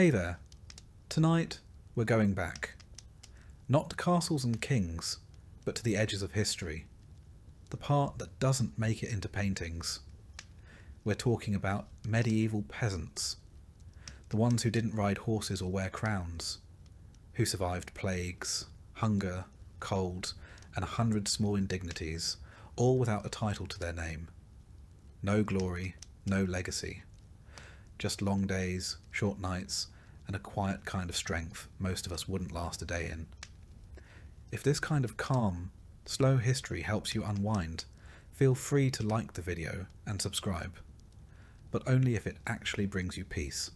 Hey there. Tonight we're going back. Not to castles and kings, but to the edges of history. The part that doesn't make it into paintings. We're talking about medieval peasants. The ones who didn't ride horses or wear crowns. Who survived plagues, hunger, cold, and 100 small indignities, all without a title to their name. No glory, no legacy. Just long days, short nights, and a quiet kind of strength most of us wouldn't last a day in. If this kind of calm, slow history helps you unwind, feel free to like the video and subscribe, but only if it actually brings you peace.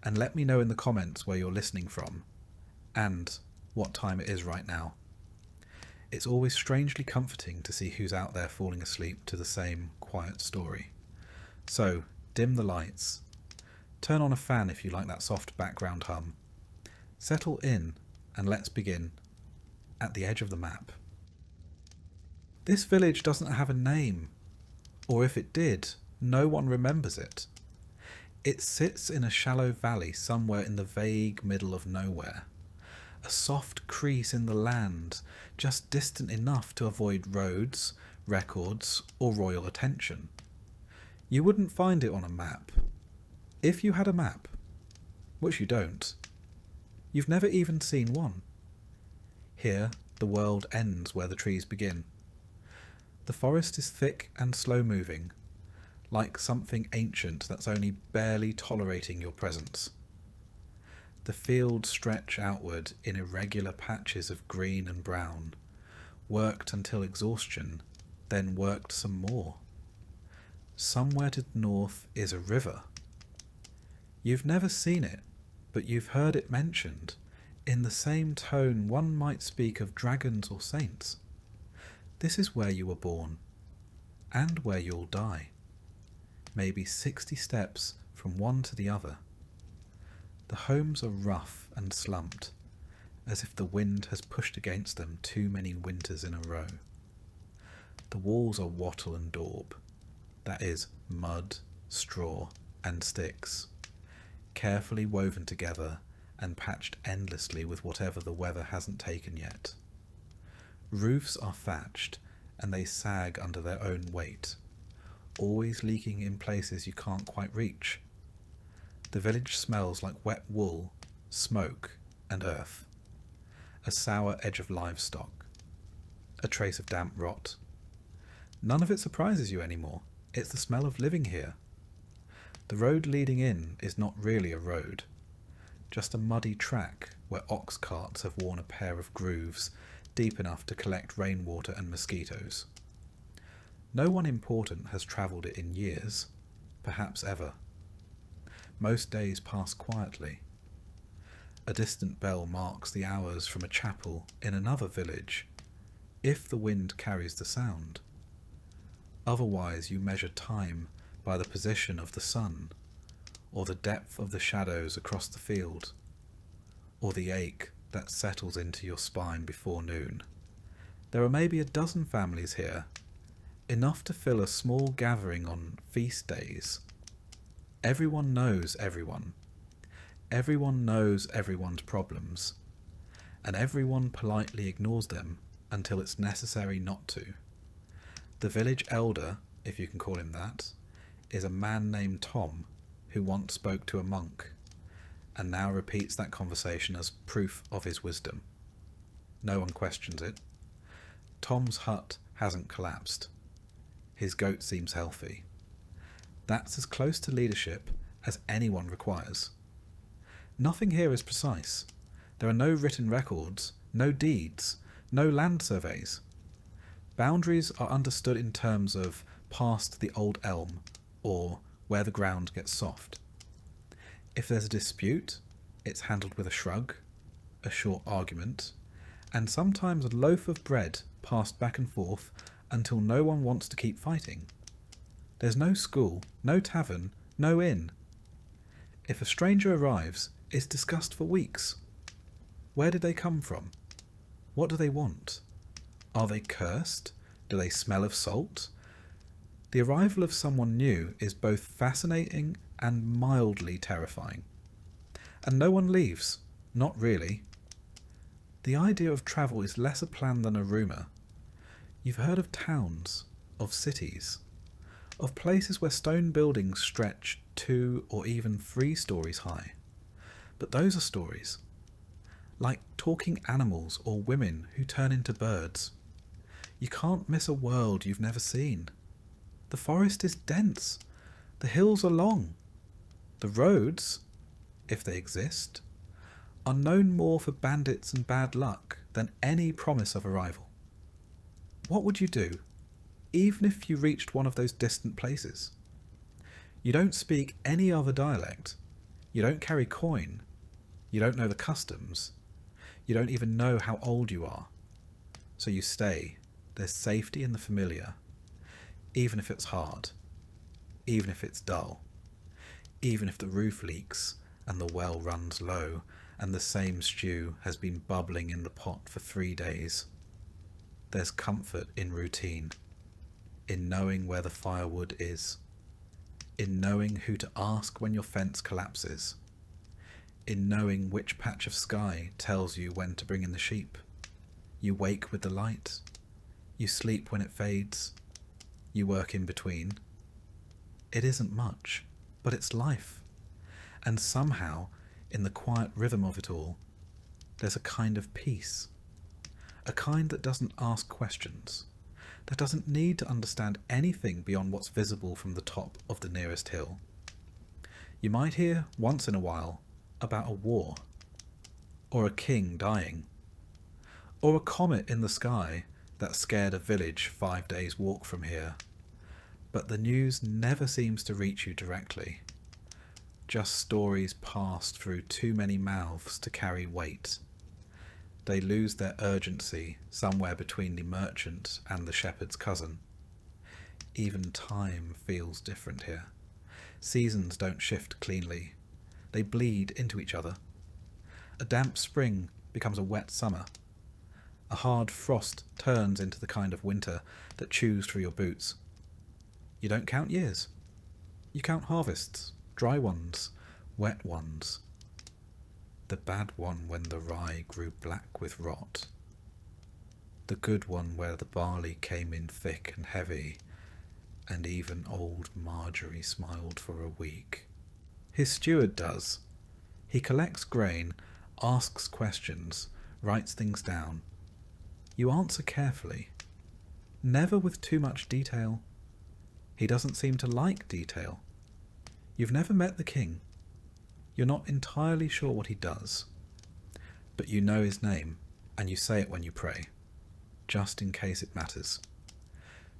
And let me know in the comments where you're listening from, and what time it is right now. It's always strangely comforting to see who's out there falling asleep to the same quiet story. So, dim the lights. Turn on a fan if you like that soft background hum. Settle in and let's begin. At the edge of the map. This village doesn't have a name, or if it did, no one remembers it. It sits in a shallow valley somewhere in the vague middle of nowhere. A soft crease in the land, just distant enough to avoid roads, records, or royal attention. You wouldn't find it on a map. If you had a map, which you don't, you've never even seen one. Here, the world ends where the trees begin. The forest is thick and slow-moving, like something ancient that's only barely tolerating your presence. The fields stretch outward in irregular patches of green and brown, worked until exhaustion, then worked some more. Somewhere to the north is a river. You've never seen it, but you've heard it mentioned, in the same tone one might speak of dragons or saints. This is where you were born, and where you'll die. Maybe 60 steps from one to the other. The homes are rough and slumped, as if the wind has pushed against them too many winters in a row. The walls are wattle and daub, that is, mud, straw, and sticks, carefully woven together and patched endlessly with whatever the weather hasn't taken yet. Roofs are thatched, and they sag under their own weight, always leaking in places you can't quite reach. The village smells like wet wool, smoke, and earth. A sour edge of livestock. A trace of damp rot. None of it surprises you anymore. It's the smell of living here. The road leading in is not really a road, just a muddy track where ox carts have worn a pair of grooves deep enough to collect rainwater and mosquitoes. No one important has travelled it in years, perhaps ever. Most days pass quietly. A distant bell marks the hours from a chapel in another village, if the wind carries the sound. Otherwise you measure time by the position of the sun, or the depth of the shadows across the field, or the ache that settles into your spine before noon. There are maybe a dozen families here, enough to fill a small gathering on feast days. Everyone knows everyone. Everyone knows everyone's problems, and everyone politely ignores them until it's necessary not to. The village elder, if you can call him that, is a man named Tom, who once spoke to a monk, and now repeats that conversation as proof of his wisdom. No one questions it. Tom's hut hasn't collapsed. His goat seems healthy. That's as close to leadership as anyone requires. Nothing here is precise. There are no written records, no deeds, no land surveys. Boundaries are understood in terms of past the old elm, or where the ground gets soft. If there's a dispute, it's handled with a shrug, a short argument, and sometimes a loaf of bread passed back and forth until no one wants to keep fighting. There's no school, no tavern, no inn. If a stranger arrives, it's discussed for weeks. Where did they come from? What do they want? Are they cursed? Do they smell of salt? The arrival of someone new is both fascinating and mildly terrifying. And no one leaves. Not really. The idea of travel is less a plan than a rumour. You've heard of towns, of cities, of places where stone buildings stretch 2 or even 3 stories high. But those are stories. Like talking animals or women who turn into birds. You can't miss a world you've never seen. The forest is dense. The hills are long. The roads, if they exist, are known more for bandits and bad luck than any promise of arrival. What would you do, even if you reached one of those distant places? You don't speak any other dialect. You don't carry coin. You don't know the customs. You don't even know how old you are. So you stay. There's safety in the familiar, even if it's hard, even if it's dull, even if the roof leaks and the well runs low and the same stew has been bubbling in the pot for 3 days. There's comfort in routine, in knowing where the firewood is, in knowing who to ask when your fence collapses, in knowing which patch of sky tells you when to bring in the sheep. You wake with the light. You sleep when it fades. You work in between. It isn't much, but it's life. And somehow, in the quiet rhythm of it all, there's a kind of peace. A kind that doesn't ask questions, that doesn't need to understand anything beyond what's visible from the top of the nearest hill. You might hear, once in a while, about a war, or a king dying, or a comet in the sky that scared a village 5 days' walk from here. But the news never seems to reach you directly. Just stories passed through too many mouths to carry weight. They lose their urgency somewhere between the merchant and the shepherd's cousin. Even time feels different here. Seasons don't shift cleanly. They bleed into each other. A damp spring becomes a wet summer. A hard frost turns into the kind of winter that chews through your boots. You don't count years. You count harvests, dry ones, wet ones. The bad one when the rye grew black with rot. The good one where the barley came in thick and heavy, and even old Marjorie smiled for a week. His steward does. He collects grain, asks questions, writes things down. You answer carefully, never with too much detail. He doesn't seem to like detail. You've never met the king. You're not entirely sure what he does, but you know his name, and you say it when you pray, just in case it matters.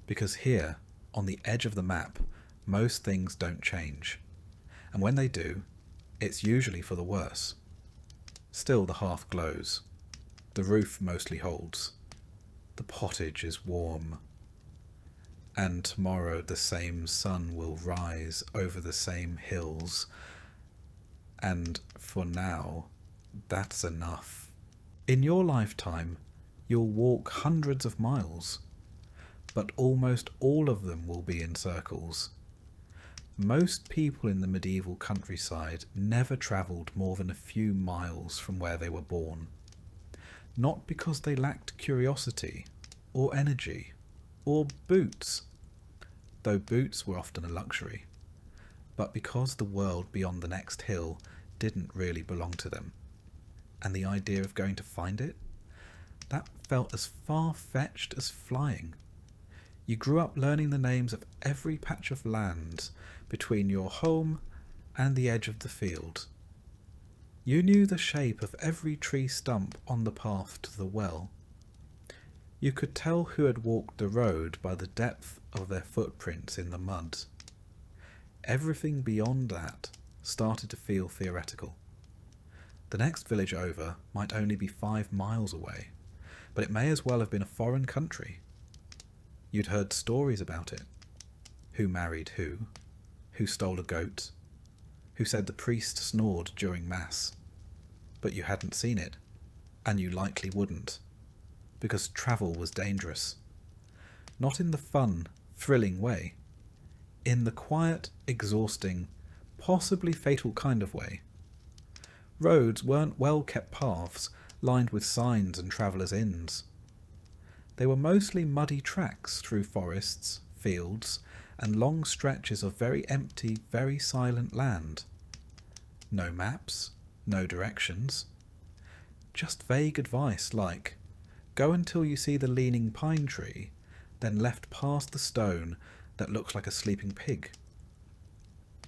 Because here, on the edge of the map, most things don't change, and when they do, it's usually for the worse. Still the hearth glows. The roof mostly holds. The pottage is warm. And tomorrow the same sun will rise over the same hills. And for now, that's enough. In your lifetime, you'll walk hundreds of miles, but almost all of them will be in circles. Most people in the medieval countryside never travelled more than a few miles from where they were born. Not because they lacked curiosity, or energy, or boots, though boots were often a luxury, but because the world beyond the next hill didn't really belong to them, and the idea of going to find it, that felt as far-fetched as flying. You grew up learning the names of every patch of land between your home and the edge of the field. You knew the shape of every tree stump on the path to the well. You could tell who had walked the road by the depth of their footprints in the mud. Everything beyond that started to feel theoretical. The next village over might only be 5 miles away, but it may as well have been a foreign country. You'd heard stories about it. Who married who stole a goat, who said the priest snored during Mass. But you hadn't seen it, and you likely wouldn't, because travel was dangerous. Not in the fun, thrilling way. In the quiet, exhausting, possibly fatal kind of way. Roads weren't well-kept paths lined with signs and travellers' inns. They were mostly muddy tracks through forests, fields, and long stretches of very empty, very silent land. No maps, no directions. Just vague advice like, go until you see the leaning pine tree, then left past the stone that looks like a sleeping pig.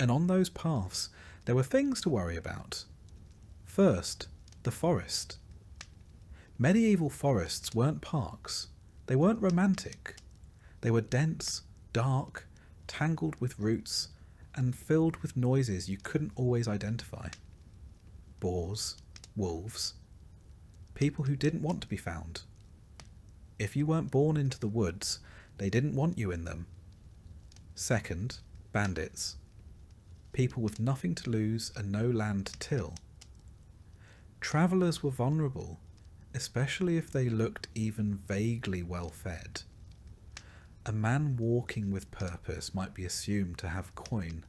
And on those paths there were things to worry about. First, the forest. Medieval forests weren't parks. They weren't romantic. They were dense, dark, tangled with roots, and filled with noises you couldn't always identify. Boars, wolves, people who didn't want to be found. If you weren't born into the woods, they didn't want you in them. Second, bandits. People with nothing to lose and no land to till. Travellers were vulnerable, especially if they looked even vaguely well fed. A man walking with purpose might be assumed to have coin.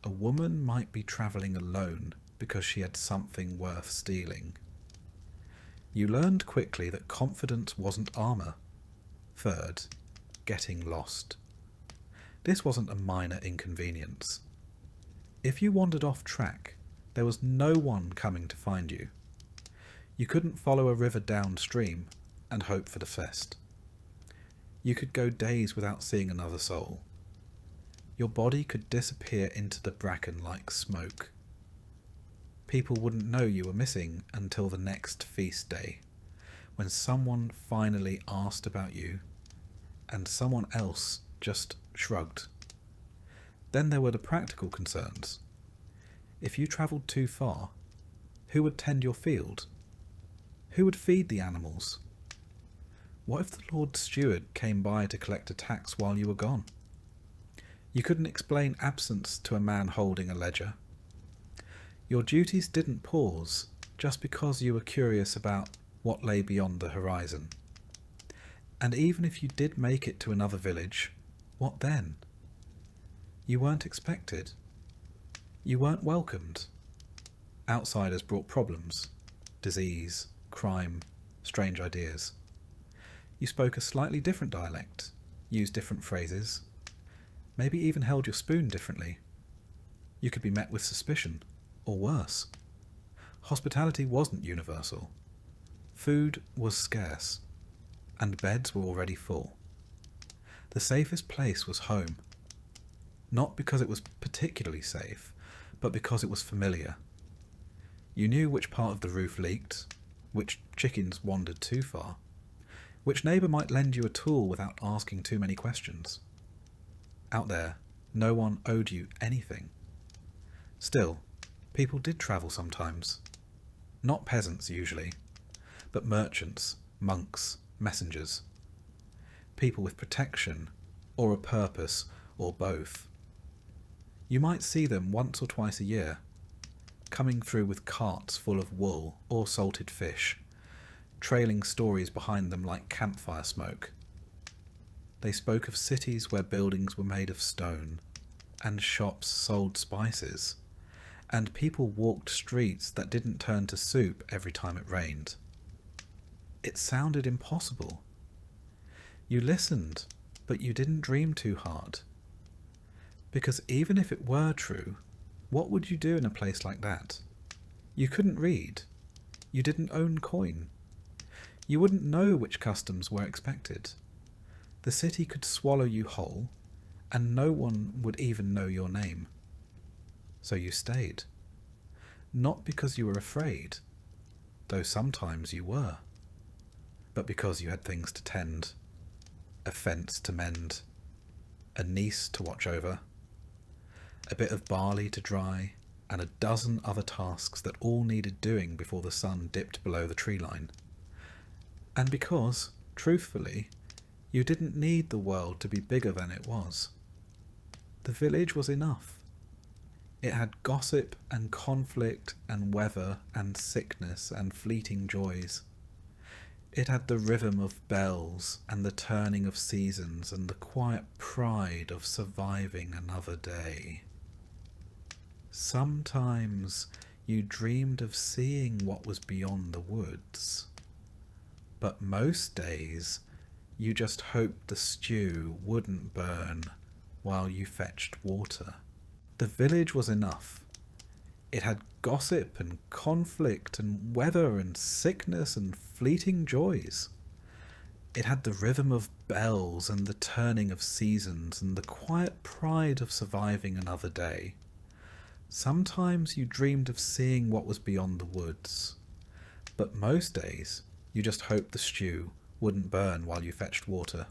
A woman might be travelling alone because she had something worth stealing. You learned quickly that confidence wasn't armour. Third, getting lost. This wasn't a minor inconvenience. If you wandered off track, there was no one coming to find you. You couldn't follow a river downstream and hope for the fest. You could go days without seeing another soul. Your body could disappear into the bracken like smoke. People wouldn't know you were missing until the next feast day, when someone finally asked about you, and someone else just shrugged. Then there were the practical concerns. If you travelled too far, who would tend your field? Who would feed the animals? What if the Lord Steward came by to collect a tax while you were gone? You couldn't explain absence to a man holding a ledger. Your duties didn't pause just because you were curious about what lay beyond the horizon. And even if you did make it to another village, what then? You weren't expected. You weren't welcomed. Outsiders brought problems, disease, crime, strange ideas. You spoke a slightly different dialect, used different phrases, maybe even held your spoon differently. You could be met with suspicion, or worse. Hospitality wasn't universal. Food was scarce, and beds were already full. The safest place was home. Not because it was particularly safe, but because it was familiar. You knew which part of the roof leaked, which chickens wandered too far, which neighbour might lend you a tool without asking too many questions. Out there, no one owed you anything. Still, people did travel sometimes. Not peasants usually, but merchants, monks, messengers. People with protection, or a purpose, or both. You might see them once or twice a year, coming through with carts full of wool or salted fish, trailing stories behind them like campfire smoke. They spoke of cities where buildings were made of stone, and shops sold spices, and people walked streets that didn't turn to soup every time it rained. It sounded impossible. You listened, but you didn't dream too hard. Because even if it were true, what would you do in a place like that? You couldn't read. You didn't own coin. You wouldn't know which customs were expected. The city could swallow you whole, and no one would even know your name. So you stayed. Not because you were afraid, though sometimes you were, but because you had things to tend, a fence to mend, a niece to watch over, a bit of barley to dry, and a dozen other tasks that all needed doing before the sun dipped below the tree line. And because, truthfully, you didn't need the world to be bigger than it was. The village was enough. It had gossip and conflict and weather and sickness and fleeting joys. It had the rhythm of bells and the turning of seasons and the quiet pride of surviving another day. Sometimes you dreamed of seeing what was beyond the woods. But most days, you just hoped the stew wouldn't burn while you fetched water. The village was enough. It had gossip and conflict and weather and sickness and fleeting joys. It had the rhythm of bells and the turning of seasons and the quiet pride of surviving another day. Sometimes you dreamed of seeing what was beyond the woods, but most days you just hoped the stew wouldn't burn while you fetched water.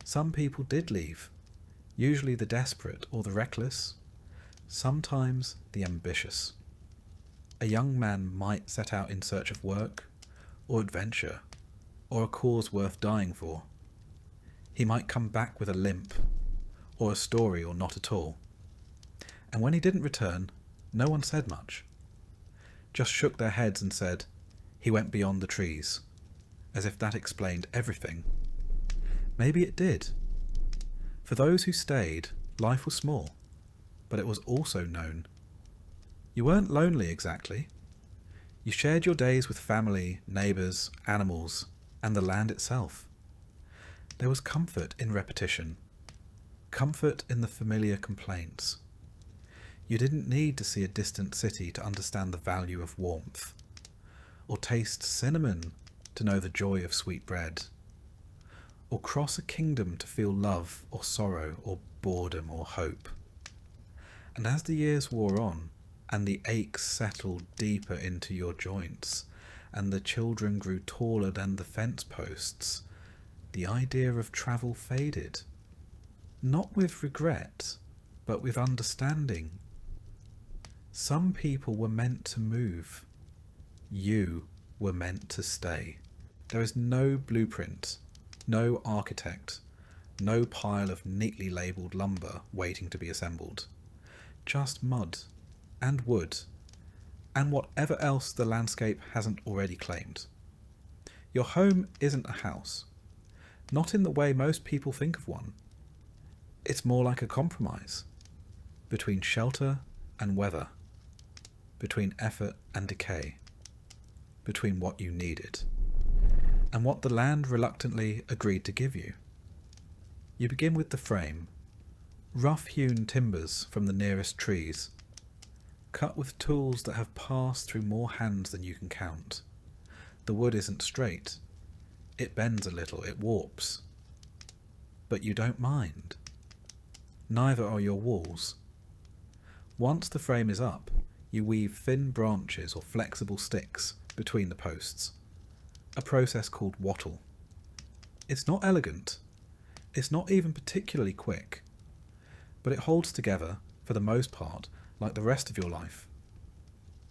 Some people did leave, usually the desperate or the reckless, sometimes the ambitious. A young man might set out in search of work, or adventure, or a cause worth dying for. He might come back with a limp, or a story, or not at all. And when he didn't return, no one said much. Just shook their heads and said, "He went beyond the trees," as if that explained everything. Maybe it did. For those who stayed, life was small, but it was also known. You weren't lonely exactly. You shared your days with family, neighbours, animals, and the land itself. There was comfort in repetition, comfort in the familiar complaints. You didn't need to see a distant city to understand the value of warmth, or taste cinnamon to know the joy of sweet bread, or cross a kingdom to feel love or sorrow or boredom or hope. And as the years wore on, and the aches settled deeper into your joints, and the children grew taller than the fence posts, the idea of travel faded. Not with regret, but with understanding. Some people were meant to move. You were meant to stay. There is no blueprint, no architect, no pile of neatly labelled lumber waiting to be assembled. Just mud and wood and whatever else the landscape hasn't already claimed. Your home isn't a house, not in the way most people think of one. It's more like a compromise between shelter and weather, between effort and decay, between what you needed and what the land reluctantly agreed to give you. You begin with the frame, rough-hewn timbers from the nearest trees, cut with tools that have passed through more hands than you can count. The wood isn't straight. It bends a little, it warps. But you don't mind. Neither are your walls. Once the frame is up, you weave thin branches or flexible sticks between the posts, a process called wattle. It's not elegant. It's not even particularly quick, but it holds together, for the most part, like the rest of your life.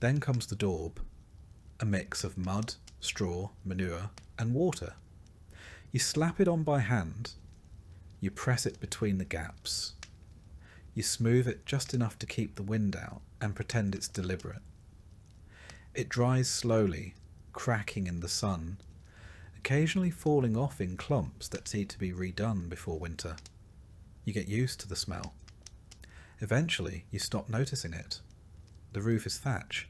Then comes the daub, a mix of mud, straw, manure, and water. You slap it on by hand. You press it between the gaps. You smooth it just enough to keep the wind out and pretend it's deliberate. It dries slowly, cracking in the sun, occasionally falling off in clumps that need to be redone before winter. You get used to the smell. Eventually, you stop noticing it. The roof is thatch,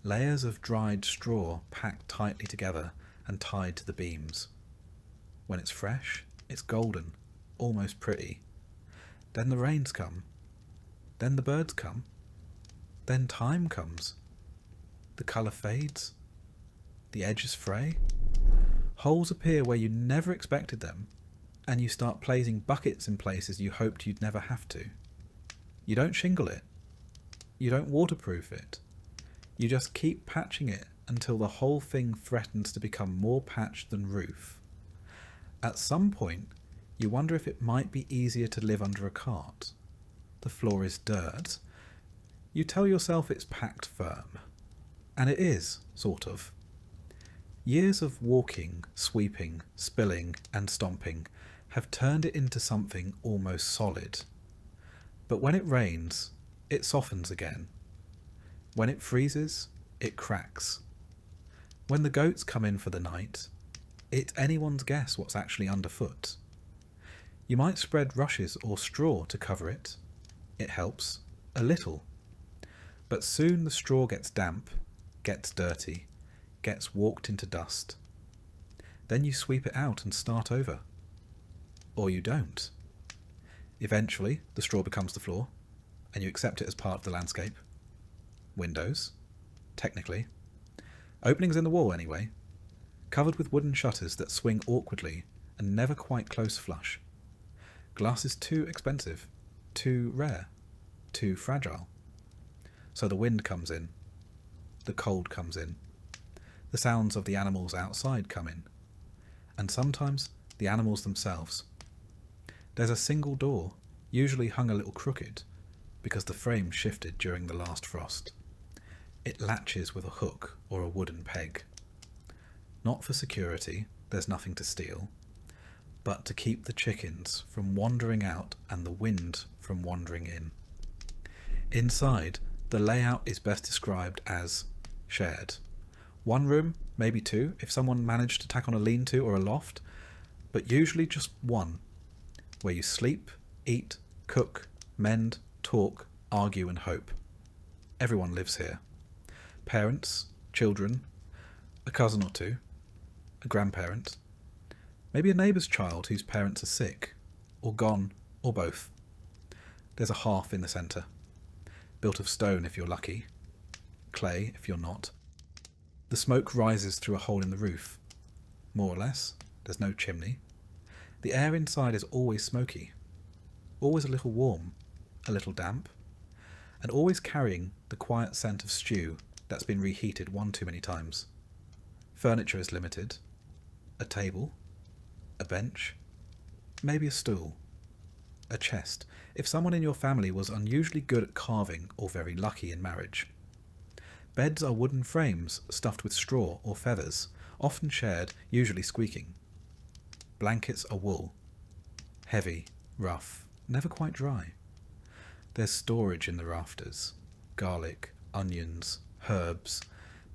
layers of dried straw packed tightly together and tied to the beams. When it's fresh, it's golden, almost pretty. Then the rains come. Then the birds come. Then time comes. The colour fades. The edges fray. Holes appear where you never expected them, and you start placing buckets in places you hoped you'd never have to. You don't shingle it. You don't waterproof it. You just keep patching it until the whole thing threatens to become more patched than roof. At some point, you wonder if it might be easier to live under a cart. The floor is dirt. You tell yourself it's packed firm. And it is, sort of. Years of walking, sweeping, spilling, and stomping have turned it into something almost solid. But when it rains, it softens again. When it freezes, it cracks. When the goats come in for the night, it's anyone's guess what's actually underfoot. You might spread rushes or straw to cover it. It helps, a little. But soon the straw gets damp, gets dirty, gets walked into dust. Then you sweep it out and start over. Or you don't. Eventually, the straw becomes the floor, and you accept it as part of the landscape. Windows, technically. Openings in the wall, anyway. Covered with wooden shutters that swing awkwardly and never quite close flush. Glass is too expensive, too rare, too fragile. So the wind comes in. The cold comes in. The sounds of the animals outside come in. And sometimes the animals themselves. There's a single door, usually hung a little crooked, because the frame shifted during the last frost. It latches with a hook or a wooden peg. Not for security, there's nothing to steal, but to keep the chickens from wandering out and the wind from wandering in. Inside, the layout is best described as shared. One room, maybe two, if someone managed to tack on a lean-to or a loft, but usually just one, where you sleep, eat, cook, mend, talk, argue and hope. Everyone lives here. Parents, children, a cousin or two, a grandparent, maybe a neighbour's child whose parents are sick, or gone, or both. There's a hearth in the centre, built of stone if you're lucky, clay if you're not. The smoke rises through a hole in the roof. More or less, there's no chimney. The air inside is always smoky, always a little warm, a little damp, and always carrying the quiet scent of stew that's been reheated one too many times. Furniture is limited. A table, a bench, maybe a stool, a chest, if someone in your family was unusually good at carving or very lucky in marriage. Beds are wooden frames stuffed with straw or feathers, often shared, usually squeaking. Blankets are wool, heavy, rough, never quite dry. There's storage in the rafters, garlic, onions, herbs,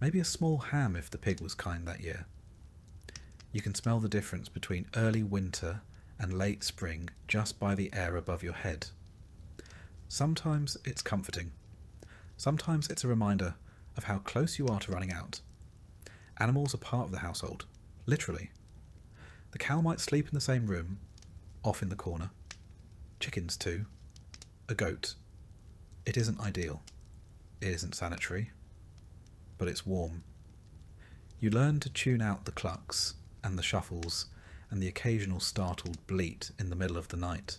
maybe a small ham if the pig was kind that year. You can smell the difference between early winter and late spring just by the air above your head. Sometimes it's comforting. Sometimes it's a reminder of how close you are to running out. Animals are part of the household, literally. The cow might sleep in the same room, off in the corner. Chickens too. A goat. It isn't ideal. It isn't sanitary. But it's warm. You learn to tune out the clucks and the shuffles and the occasional startled bleat in the middle of the night.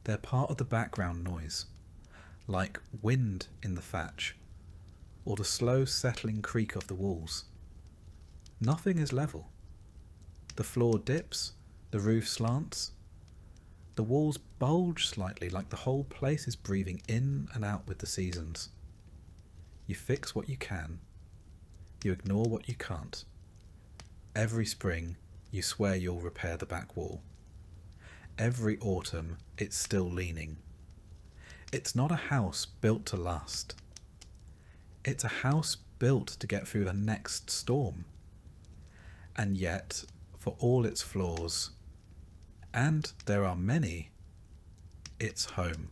They're part of the background noise, like wind in the thatch or the slow settling creak of the walls. Nothing is level. The floor dips, the roof slants. The walls bulge slightly like the whole place is breathing in and out with the seasons. You fix what you can. You ignore what you can't. Every spring, you swear you'll repair the back wall. Every autumn, it's still leaning. It's not a house built to last. It's a house built to get through the next storm. And yet, for all its flaws, and there are many, it's home.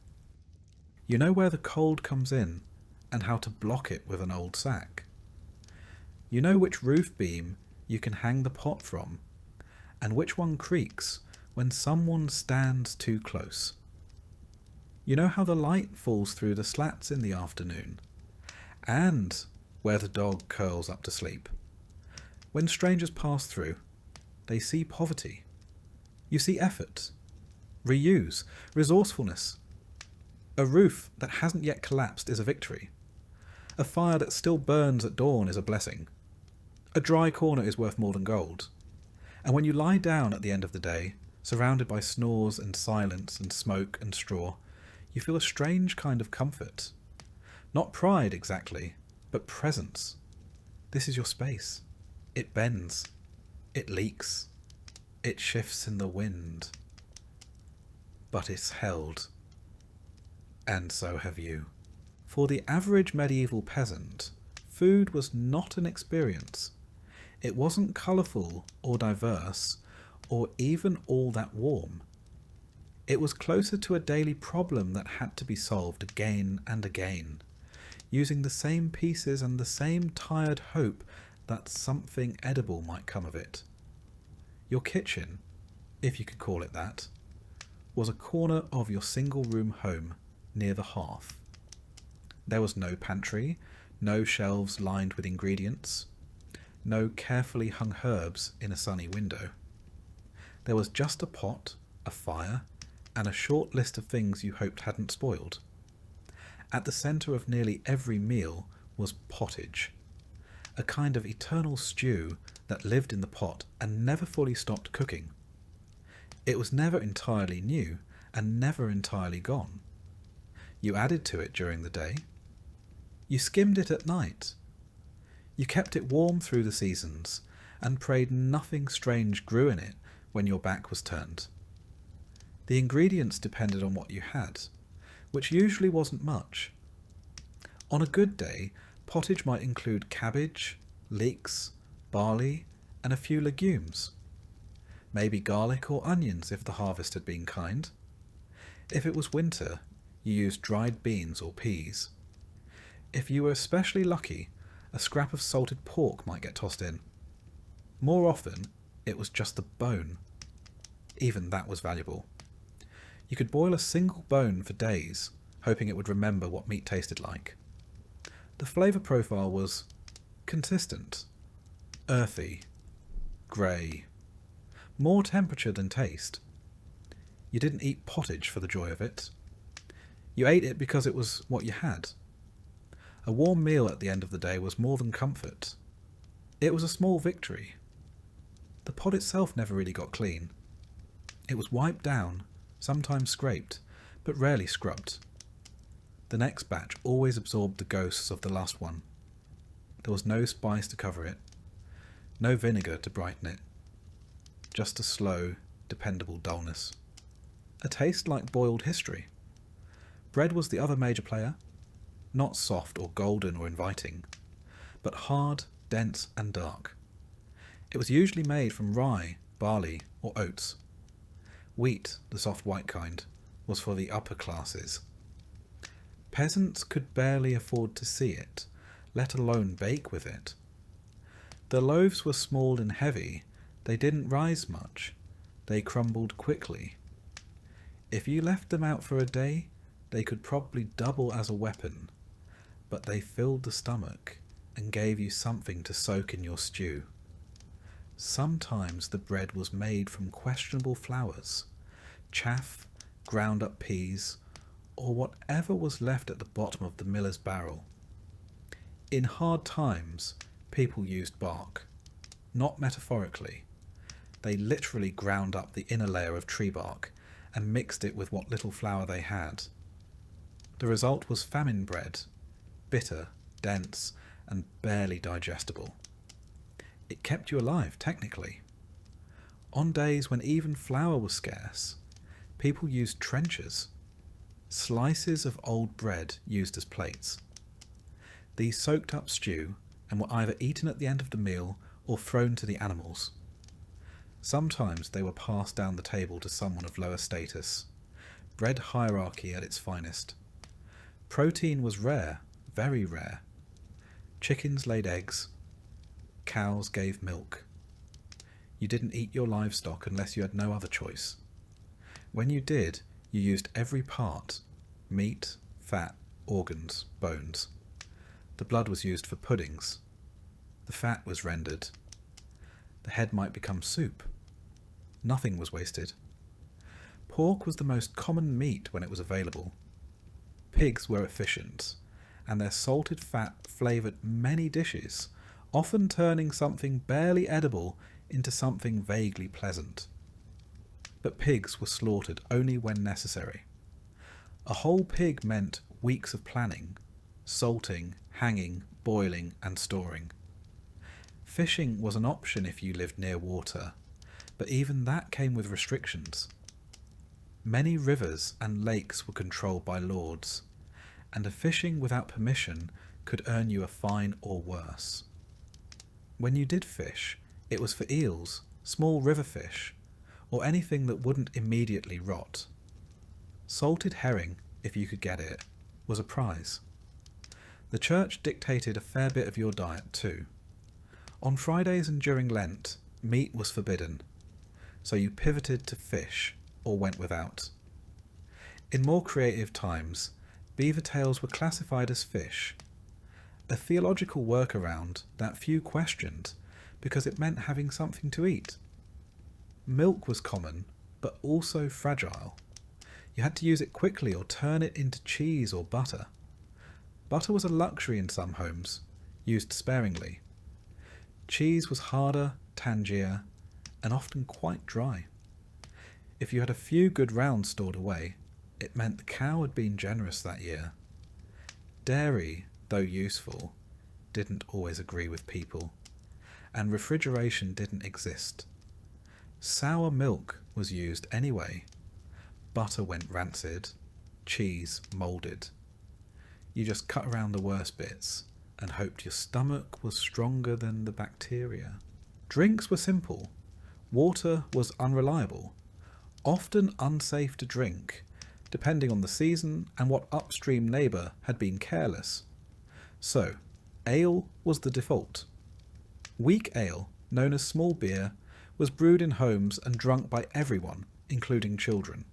You know where the cold comes in and how to block it with an old sack. You know which roof beam you can hang the pot from, and which one creaks when someone stands too close. You know how the light falls through the slats in the afternoon, and where the dog curls up to sleep. When strangers pass through, they see poverty. You see effort, reuse, resourcefulness. A roof that hasn't yet collapsed is a victory. A fire that still burns at dawn is a blessing. A dry corner is worth more than gold. And when you lie down at the end of the day, surrounded by snores and silence and smoke and straw, you feel a strange kind of comfort. Not pride exactly, but presence. This is your space. It bends. It leaks. It shifts in the wind. But it's held. And so have you. For the average medieval peasant, food was not an experience. It wasn't colourful or diverse, or even all that warm. It was closer to a daily problem that had to be solved again and again. using the same pieces and the same tired hope that something edible might come of it. Your kitchen, if you could call it that, was a corner of your single-room home near the hearth. There was no pantry, no shelves lined with ingredients, no carefully hung herbs in a sunny window. There was just a pot, a fire, and a short list of things you hoped hadn't spoiled. At the centre of nearly every meal was pottage, a kind of eternal stew that lived in the pot and never fully stopped cooking. It was never entirely new and never entirely gone. You added to it during the day. You skimmed it at night. You kept it warm through the seasons and prayed nothing strange grew in it when your back was turned. The ingredients depended on what you had, which usually wasn't much. On a good day, pottage might include cabbage, leeks, barley, and a few legumes. Maybe garlic or onions if the harvest had been kind. If it was winter, you used dried beans or peas. If you were especially lucky, a scrap of salted pork might get tossed in. More often, it was just the bone. Even that was valuable. You could boil a single bone for days, hoping it would remember what meat tasted like. The flavour profile was consistent, earthy, grey, more temperature than taste. You didn't eat pottage for the joy of it. You ate it because it was what you had. A warm meal at the end of the day was more than comfort. It was a small victory. The pot itself never really got clean. It was wiped down, sometimes scraped, but rarely scrubbed. The next batch always absorbed the ghosts of the last one. There was no spice to cover it, no vinegar to brighten it, just a slow, dependable dullness. A taste like boiled history. Bread was the other major player, not soft or golden or inviting, but hard, dense and dark. It was usually made from rye, barley or oats. Wheat, the soft white kind, was for the upper classes. Peasants could barely afford to see it, let alone bake with it. The loaves were small and heavy. They didn't rise much. They crumbled quickly. If you left them out for a day, they could probably double as a weapon, but they filled the stomach and gave you something to soak in your stew. Sometimes the bread was made from questionable flours, chaff, ground up peas, or whatever was left at the bottom of the miller's barrel. In hard times, people used bark, not metaphorically. They literally ground up the inner layer of tree bark and mixed it with what little flour they had. The result was famine bread, bitter, dense, and barely digestible. It kept you alive, technically. On days when even flour was scarce, people used trenchers, slices of old bread used as plates. These soaked up stew and were either eaten at the end of the meal or thrown to the animals. Sometimes they were passed down the table to someone of lower status. Bread hierarchy at its finest. Protein was rare, very rare. Chickens laid eggs. Cows gave milk. You didn't eat your livestock unless you had no other choice. When you did, you used every part: meat, fat, organs, bones. The blood was used for puddings. The fat was rendered. The head might become soup. Nothing was wasted. Pork was the most common meat when it was available. Pigs were efficient, and their salted fat flavoured many dishes, often turning something barely edible into something vaguely pleasant. But pigs were slaughtered only when necessary. A whole pig meant weeks of planning, salting, hanging, boiling, and storing. Fishing was an option if you lived near water, but even that came with restrictions. Many rivers and lakes were controlled by lords, and a fishing without permission could earn you a fine or worse. When you did fish, it was for eels, small river fish, or anything that wouldn't immediately rot. Salted herring, if you could get it, was a prize. The church dictated a fair bit of your diet too. On Fridays and during Lent, meat was forbidden, so you pivoted to fish or went without. In more creative times, beaver tails were classified as fish, a theological workaround that few questioned because it meant having something to eat. Milk was common, but also fragile. You had to use it quickly or turn it into cheese or butter. Butter was a luxury in some homes, used sparingly. Cheese was harder, tangier, and often quite dry. If you had a few good rounds stored away, it meant the cow had been generous that year. Dairy, though useful, didn't always agree with people, and refrigeration didn't exist. Sour milk was used anyway. Butter went rancid, cheese moulded. You just cut around the worst bits and hoped your stomach was stronger than the bacteria. Drinks were simple. Water was unreliable, often unsafe to drink, depending on the season and what upstream neighbour had been careless. So, ale was the default. Weak ale, known as small beer, was brewed in homes and drunk by everyone, including children.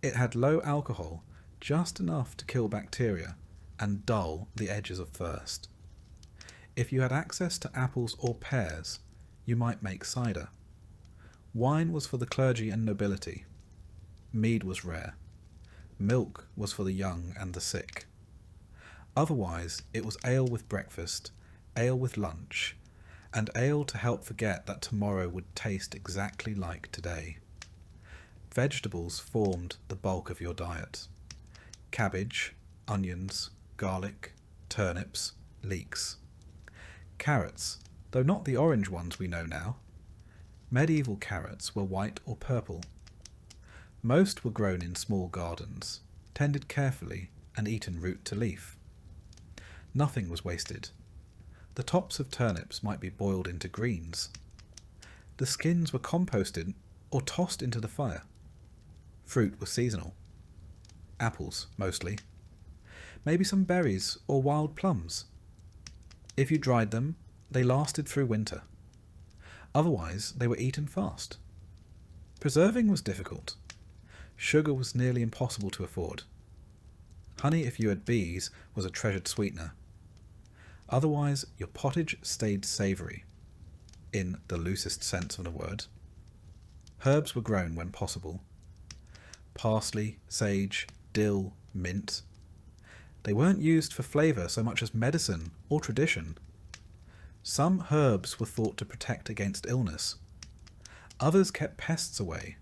It had low alcohol, just enough to kill bacteria and dull the edges of thirst. If you had access to apples or pears, you might make cider. Wine was for the clergy and nobility. Mead was rare. Milk was for the young and the sick. Otherwise, it was ale with breakfast, ale with lunch, and ale to help forget that tomorrow would taste exactly like today. Vegetables formed the bulk of your diet. Cabbage, onions, garlic, turnips, leeks. Carrots, though not the orange ones we know now. Medieval carrots were white or purple. Most were grown in small gardens, tended carefully and eaten root to leaf. Nothing was wasted. The tops of turnips might be boiled into greens. The skins were composted or tossed into the fire. Fruit was seasonal. Apples, mostly. Maybe some berries or wild plums. If you dried them, they lasted through winter. Otherwise, they were eaten fast. Preserving was difficult. Sugar was nearly impossible to afford. Honey, if you had bees, was a treasured sweetener. Otherwise, your pottage stayed savoury, in the loosest sense of the word. Herbs were grown when possible. Parsley, sage, dill, mint. They weren't used for flavour so much as medicine or tradition. Some herbs were thought to protect against illness. Others kept pests away.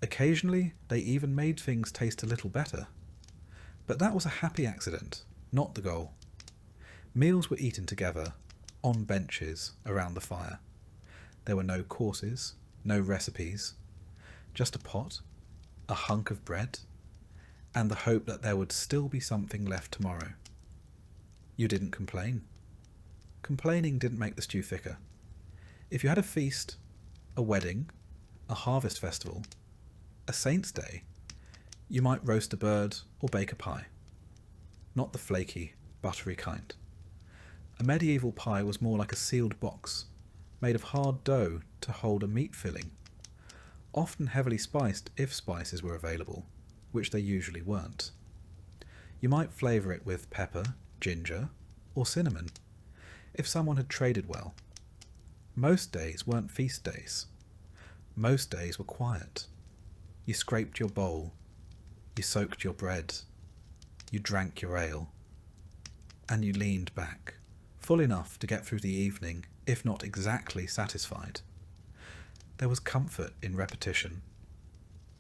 Occasionally, they even made things taste a little better. But that was a happy accident, not the goal. Meals were eaten together, on benches, around the fire. There were no courses, no recipes, just a pot, a hunk of bread, and the hope that there would still be something left tomorrow. You didn't complain. Complaining didn't make the stew thicker. If you had a feast, a wedding, a harvest festival, a saint's day, you might roast a bird or bake a pie. Not the flaky, buttery kind. A medieval pie was more like a sealed box, made of hard dough to hold a meat filling, often heavily spiced if spices were available, which they usually weren't. You might flavour it with pepper, ginger, or cinnamon, if someone had traded well. Most days weren't feast days. Most days were quiet. You scraped your bowl, you soaked your bread, you drank your ale, and you leaned back, full enough to get through the evening, if not exactly satisfied. There was comfort in repetition,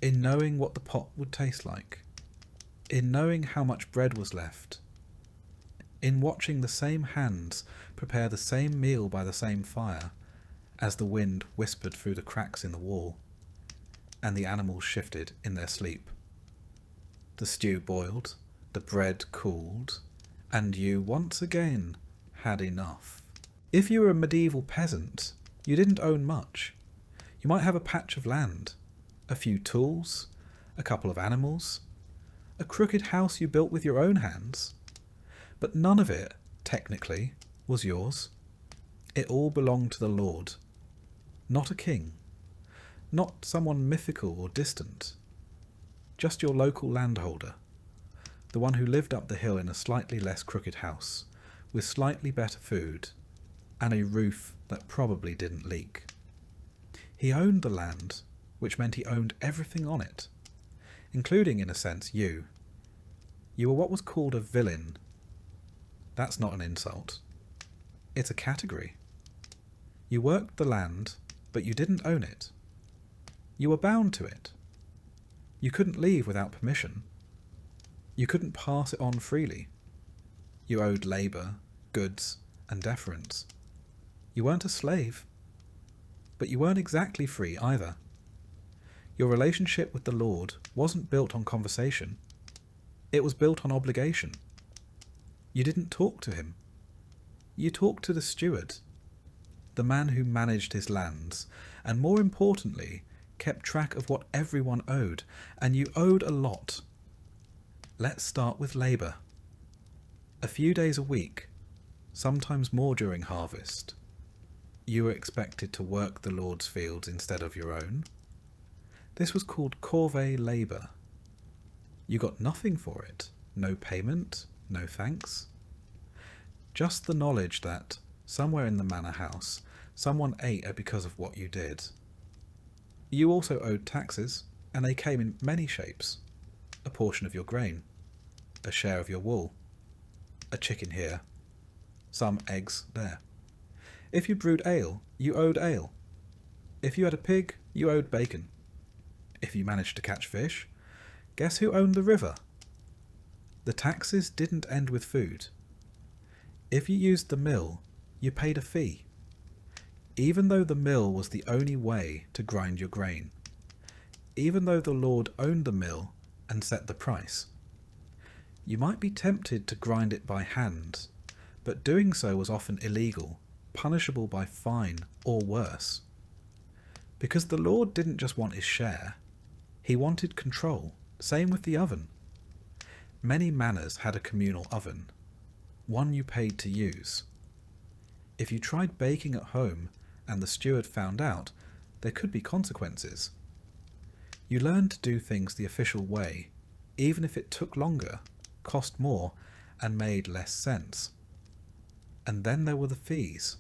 in knowing what the pot would taste like, in knowing how much bread was left, in watching the same hands prepare the same meal by the same fire as the wind whispered through the cracks in the wall, and the animals shifted in their sleep. The stew boiled, the bread cooled, and you once again had enough. If you were a medieval peasant, you didn't own much. You might have a patch of land, a few tools, a couple of animals, a crooked house you built with your own hands. But none of it, technically, was yours. It all belonged to the Lord, not a king, not someone mythical or distant, just your local landholder, the one who lived up the hill in a slightly less crooked house, with slightly better food, and a roof that probably didn't leak. He owned the land, which meant he owned everything on it, including, in a sense, you. You were what was called a villain. That's not an insult. It's a category. You worked the land, but you didn't own it. You were bound to it. You couldn't leave without permission. You couldn't pass it on freely. You owed labour, goods, and deference. You weren't a slave, but you weren't exactly free either. Your relationship with the Lord wasn't built on conversation. It was built on obligation. You didn't talk to him. You talked to the steward, the man who managed his lands, and more importantly, kept track of what everyone owed, and you owed a lot. Let's start with labour. A few days a week, sometimes more during harvest. You were expected to work the Lord's fields instead of your own. This was called corvée labour. You got nothing for it, no payment, no thanks. Just the knowledge that, somewhere in the manor house, someone ate because of what you did. You also owed taxes, and they came in many shapes. A portion of your grain, a share of your wool, a chicken here, some eggs there. If you brewed ale, you owed ale. If you had a pig, you owed bacon. If you managed to catch fish, guess who owned the river? The taxes didn't end with food. If you used the mill, you paid a fee, even though the mill was the only way to grind your grain, even though the Lord owned the mill and set the price. You might be tempted to grind it by hand, but doing so was often illegal, punishable by fine or worse. Because the Lord didn't just want his share, he wanted control. Same with the oven. Many manors had a communal oven, one you paid to use. If you tried baking at home and the steward found out, there could be consequences. You learned to do things the official way, even if it took longer, cost more, and made less sense. And then there were the fees.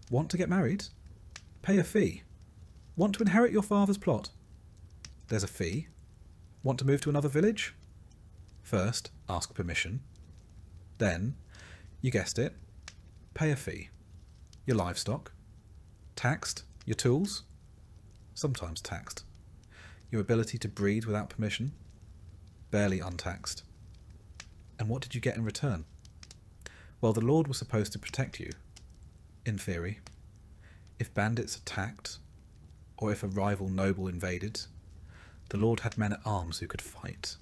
Want to get married? Pay a fee. Want to inherit your father's plot? There's a fee. Want to move to another village? First, ask permission. Then, you guessed it, pay a fee. Your livestock. Taxed. Your tools. Sometimes taxed. Your ability to breed without permission. Barely untaxed. And what did you get in return? Well, the Lord was supposed to protect you, in theory. If bandits attacked, or if a rival noble invaded, the Lord had men at arms who could fight.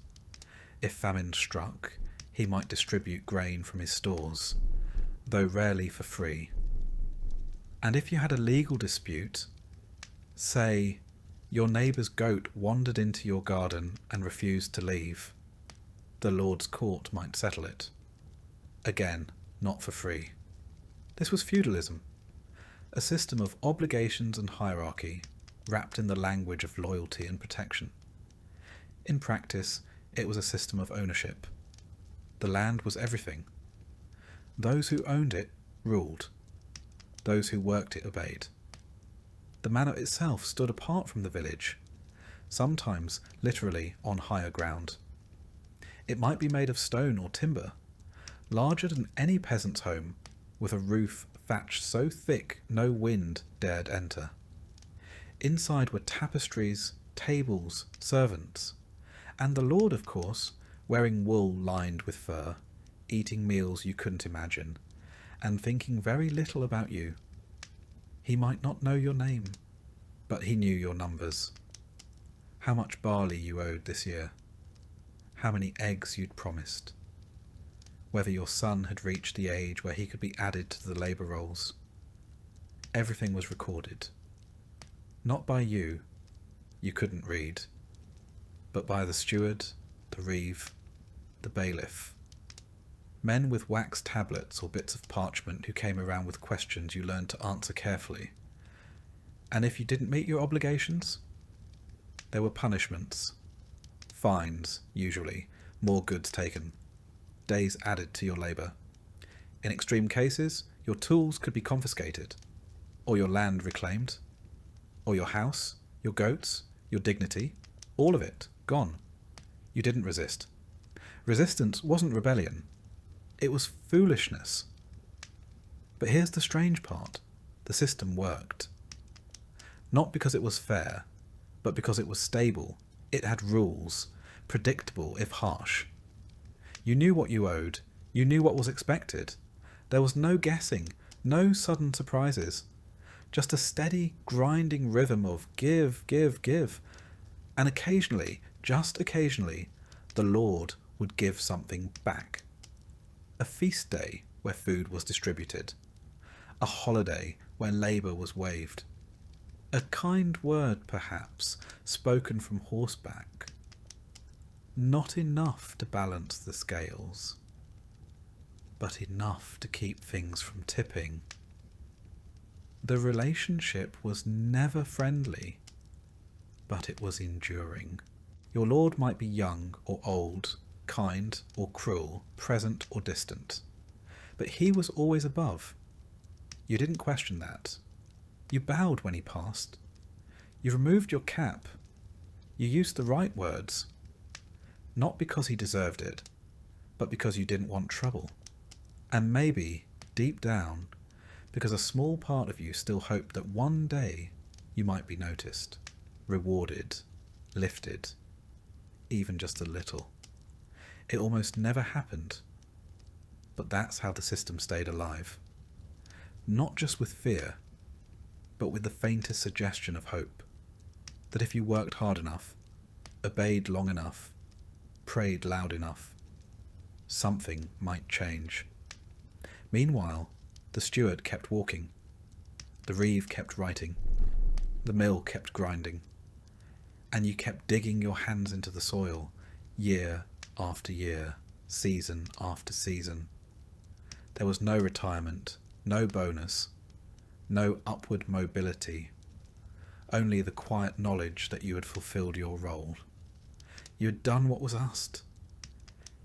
If famine struck, he might distribute grain from his stores, though rarely for free. And if you had a legal dispute, say, your neighbour's goat wandered into your garden and refused to leave, the Lord's court might settle it. Again, not for free. This was feudalism, a system of obligations and hierarchy wrapped in the language of loyalty and protection. In practice, it was a system of ownership. The land was everything. Those who owned it ruled. Those who worked it obeyed. The manor itself stood apart from the village, sometimes literally on higher ground. It might be made of stone or timber, larger than any peasant's home, with a roof thatched so thick no wind dared enter. Inside were tapestries, tables, servants, and the Lord, of course, wearing wool lined with fur, eating meals you couldn't imagine, and thinking very little about you. He might not know your name, but he knew your numbers. How much barley you owed this year. How many eggs you'd promised. Whether your son had reached the age where he could be added to the labour rolls. Everything was recorded. Not by you couldn't read, but by the steward, the reeve, the bailiff. Men with wax tablets or bits of parchment who came around with questions you learned to answer carefully. And if you didn't meet your obligations, there were punishments. Fines, usually, more goods taken, days added to your labour. In extreme cases, your tools could be confiscated, or your land reclaimed, or your house, your goats, your dignity, all of it, gone. You didn't resist. Resistance wasn't rebellion. It was foolishness. But here's the strange part. The system worked. Not because it was fair, but because it was stable. It had rules, predictable if harsh. You knew what you owed. You knew what was expected. There was no guessing, no sudden surprises. Just a steady, grinding rhythm of give, give, give. And occasionally, just occasionally, the Lord would give something back. A feast day where food was distributed. A holiday where labour was waived. A kind word, perhaps, spoken from horseback. Not enough to balance the scales, but enough to keep things from tipping. The relationship was never friendly, but it was enduring. Your lord might be young or old, kind or cruel, present or distant, but he was always above. You didn't question that. You bowed when he passed. You removed your cap. You used the right words, not because he deserved it, but because you didn't want trouble. And maybe, deep down, because a small part of you still hoped that one day you might be noticed, rewarded, lifted, even just a little. It almost never happened, but that's how the system stayed alive. Not just with fear, but with the faintest suggestion of hope, that if you worked hard enough, obeyed long enough, prayed loud enough, something might change. Meanwhile, the steward kept walking, the reeve kept writing, the mill kept grinding, and you kept digging your hands into the soil, year after year, season after season. There was no retirement, no bonus, no upward mobility, only the quiet knowledge that you had fulfilled your role. You had done what was asked.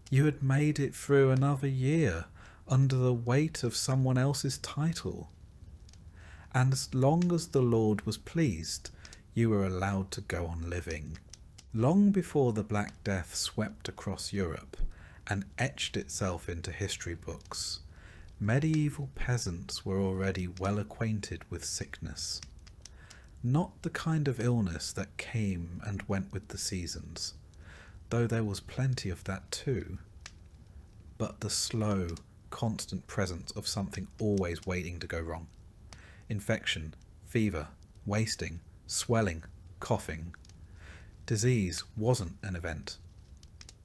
You had made it through another year under the weight of someone else's title. And as long as the Lord was pleased, you were allowed to go on living. Long before the Black Death swept across Europe and etched itself into history books, medieval peasants were already well acquainted with sickness. Not the kind of illness that came and went with the seasons, though there was plenty of that too, but the slow, constant presence of something always waiting to go wrong. Infection, fever, wasting, swelling, coughing. Disease wasn't an event.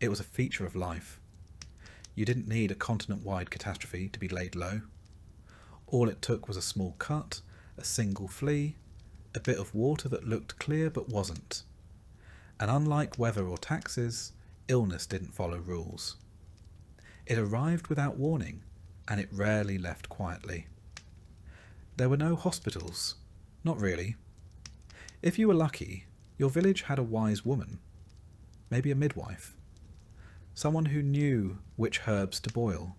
It was a feature of life. You didn't need a continent-wide catastrophe to be laid low. All it took was a small cut, a single flea, a bit of water that looked clear but wasn't. And unlike weather or taxes, illness didn't follow rules. It arrived without warning, and it rarely left quietly. There were no hospitals. Not really. If you were lucky, your village had a wise woman, maybe a midwife, someone who knew which herbs to boil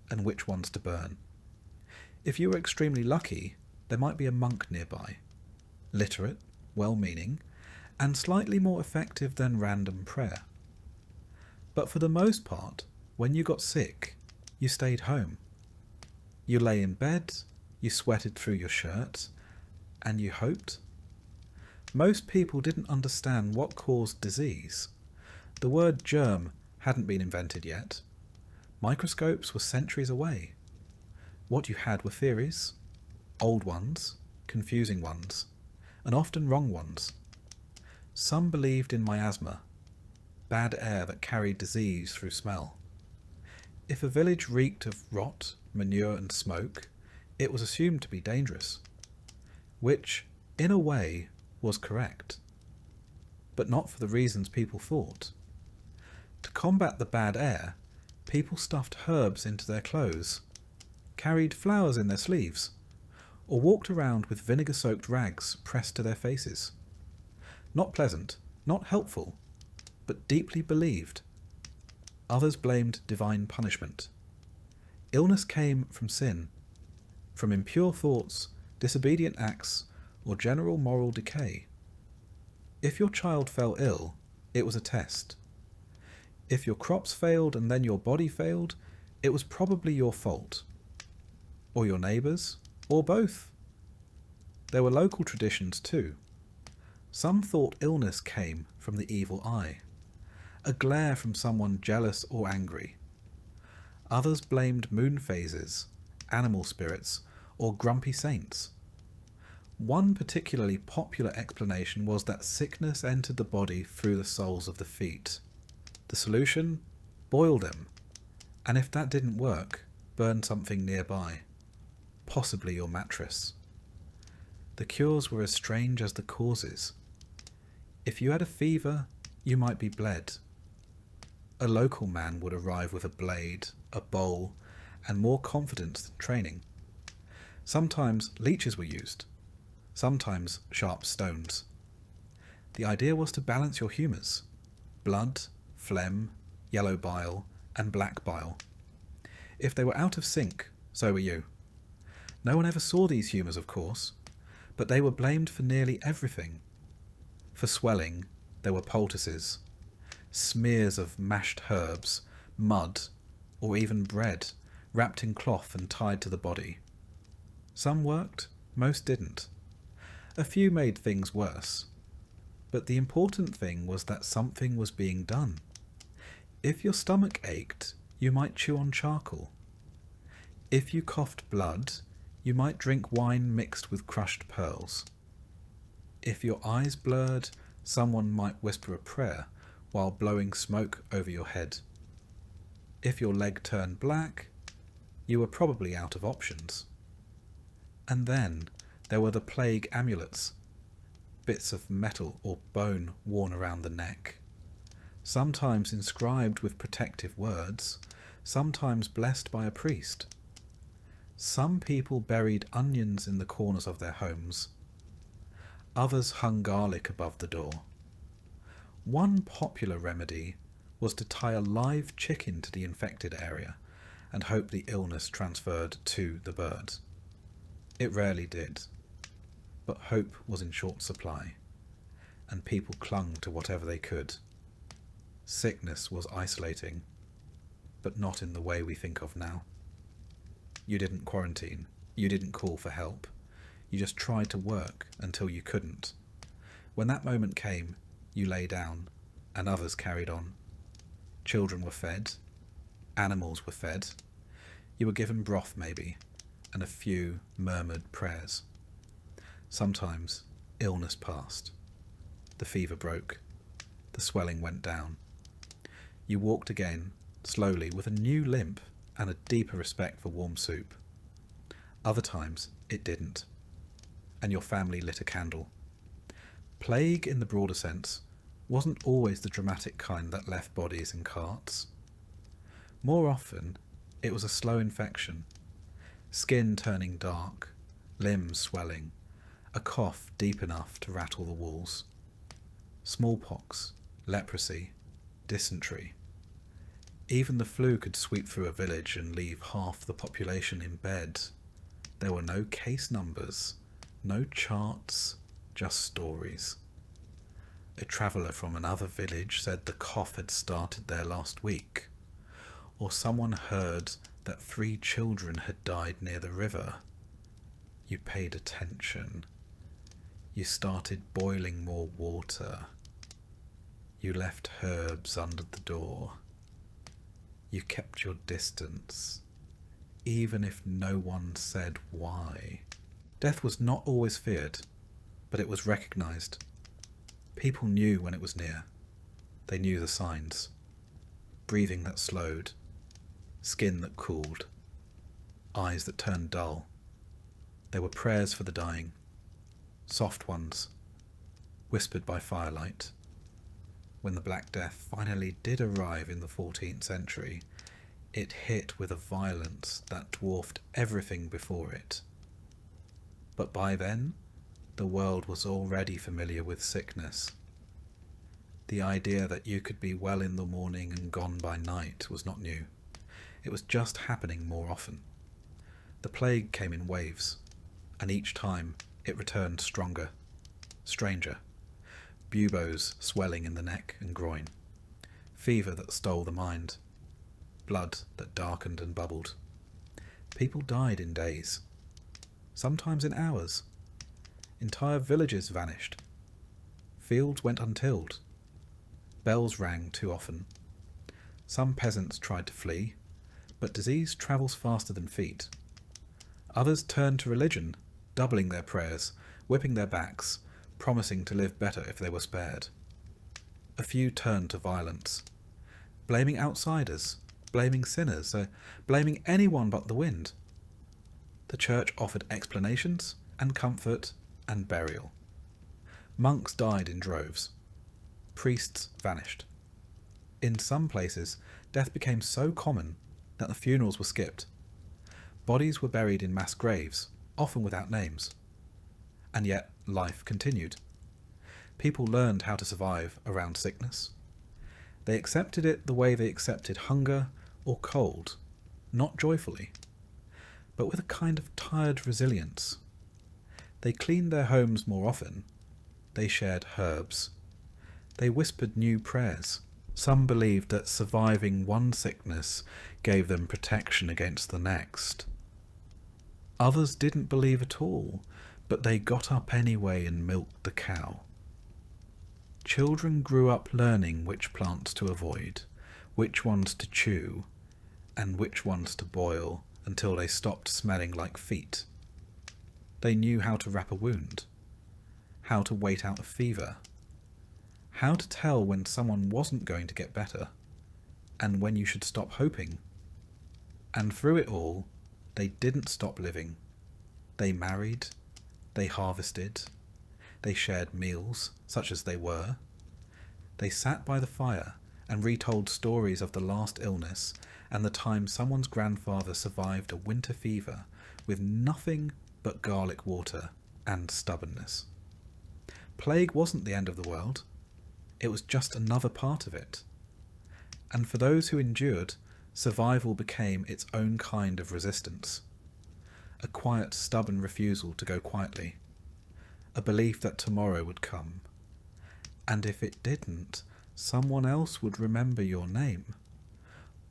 and which ones to burn. If you were extremely lucky, there might be a monk nearby, literate, well-meaning, and slightly more effective than random prayer. But for the most part, when you got sick, you stayed home. You lay in bed, you sweated through your shirt, and you hoped. Most people didn't understand what caused disease. The word germ hadn't been invented yet. Microscopes were centuries away. What you had were theories, old ones, confusing ones, and often wrong ones. Some believed in miasma, bad air that carried disease through smell. If a village reeked of rot, manure and smoke, it was assumed to be dangerous, which, in a way, was correct, but not for the reasons people thought. To combat the bad air, People stuffed herbs into their clothes, carried flowers in their sleeves, or walked around with vinegar-soaked rags pressed to their faces. Not pleasant, not helpful, but deeply believed. Others blamed divine punishment. Illness came from sin, from impure thoughts, disobedient acts, or general moral decay. If your child fell ill, it was a test. If your crops failed and then your body failed, it was probably your fault. Or your neighbours, or both. There were local traditions too. Some thought illness came from the evil eye, a glare from someone jealous or angry. Others blamed moon phases, animal spirits, or grumpy saints. One particularly popular explanation was that sickness entered the body through the soles of the feet. The solution? Boil them. And if that didn't work, burn something nearby. Possibly your mattress. The cures were as strange as the causes. If you had a fever, you might be bled. A local man would arrive with a blade, a bowl, and more confidence than training. Sometimes leeches were used, sometimes sharp stones. The idea was to balance your humours: blood, phlegm, yellow bile, and black bile. If they were out of sync, so were you. No one ever saw these humours, of course, but they were blamed for nearly everything. For swelling, there were poultices, smears of mashed herbs, mud, or even bread, wrapped in cloth and tied to the body. Some worked, most didn't. A few made things worse. But the important thing was that something was being done. If your stomach ached, you might chew on charcoal. If you coughed blood, you might drink wine mixed with crushed pearls. If your eyes blurred, someone might whisper a prayer while blowing smoke over your head. If your leg turned black, you were probably out of options. And then there were the plague amulets, bits of metal or bone worn around the neck, sometimes inscribed with protective words, sometimes blessed by a priest. Some people buried onions in the corners of their homes. Others hung garlic above the door. One popular remedy was to tie a live chicken to the infected area and hope the illness transferred to the bird. It rarely did, but hope was in short supply, and people clung to whatever they could. Sickness was isolating, but not in the way we think of now. You didn't quarantine, you didn't call for help, you just tried to work until you couldn't. When that moment came, you lay down, and others carried on. Children were fed, animals were fed, you were given broth maybe, and a few murmured prayers. Sometimes illness passed. The fever broke. The swelling went down. You walked again, slowly, with a new limp and a deeper respect for warm soup. Other times it didn't, and your family lit a candle. Plague, in the broader sense, wasn't always the dramatic kind that left bodies in carts. More often, it was a slow infection, skin turning dark, limbs swelling, a cough deep enough to rattle the walls. Smallpox, leprosy, dysentery. Even the flu could sweep through a village and leave half the population in bed. There were no case numbers, no charts, just stories. A traveller from another village said the cough had started there last week, or someone heard that 3 children had died near the river. You paid attention. You started boiling more water. You left herbs under the door. You kept your distance, even if no one said why. Death was not always feared, but it was recognised. People knew when it was near. They knew the signs. Breathing that slowed, skin that cooled, eyes that turned dull. There were prayers for the dying, soft ones, whispered by firelight. When the Black Death finally did arrive in the 14th century, It hit with a violence that dwarfed everything before it. But by then, the world was already familiar with sickness. The idea that you could be well in the morning and gone by night was not new. It was just happening more often. The plague came in waves, and each time it returned stronger, stranger. Buboes swelling in the neck and groin. Fever that stole the mind. Blood that darkened and bubbled. People died in days, sometimes in hours. Entire villages vanished. Fields went untilled. Bells rang too often. Some peasants tried to flee, but disease travels faster than feet. Others turned to religion, doubling their prayers, whipping their backs, promising to live better if they were spared. A few turned to violence, blaming outsiders, blaming sinners, blaming anyone but the wind. The church offered explanations and comfort and burial. Monks died in droves. Priests vanished. In some places, death became so common that the funerals were skipped. Bodies were buried in mass graves, often without names. And yet, life continued. People learned how to survive around sickness. They accepted it the way they accepted hunger or cold, not joyfully, but with a kind of tired resilience. They cleaned their homes more often. They shared herbs. They whispered new prayers. Some believed that surviving one sickness gave them protection against the next. Others didn't believe at all, but they got up anyway and milked the cow. Children grew up learning which plants to avoid, which ones to chew, and which ones to boil until they stopped smelling like feet. They knew how to wrap a wound, how to wait out a fever, how to tell when someone wasn't going to get better, and when you should stop hoping. And through it all, they didn't stop living. They married, they harvested, they shared meals, such as they were. They sat by the fire and retold stories of the last illness and the time someone's grandfather survived a winter fever with nothing but garlic water and stubbornness. Plague wasn't the end of the world. It was just another part of it. And for those who endured, survival became its own kind of resistance. A quiet, stubborn refusal to go quietly. A belief that tomorrow would come. And if it didn't, someone else would remember your name.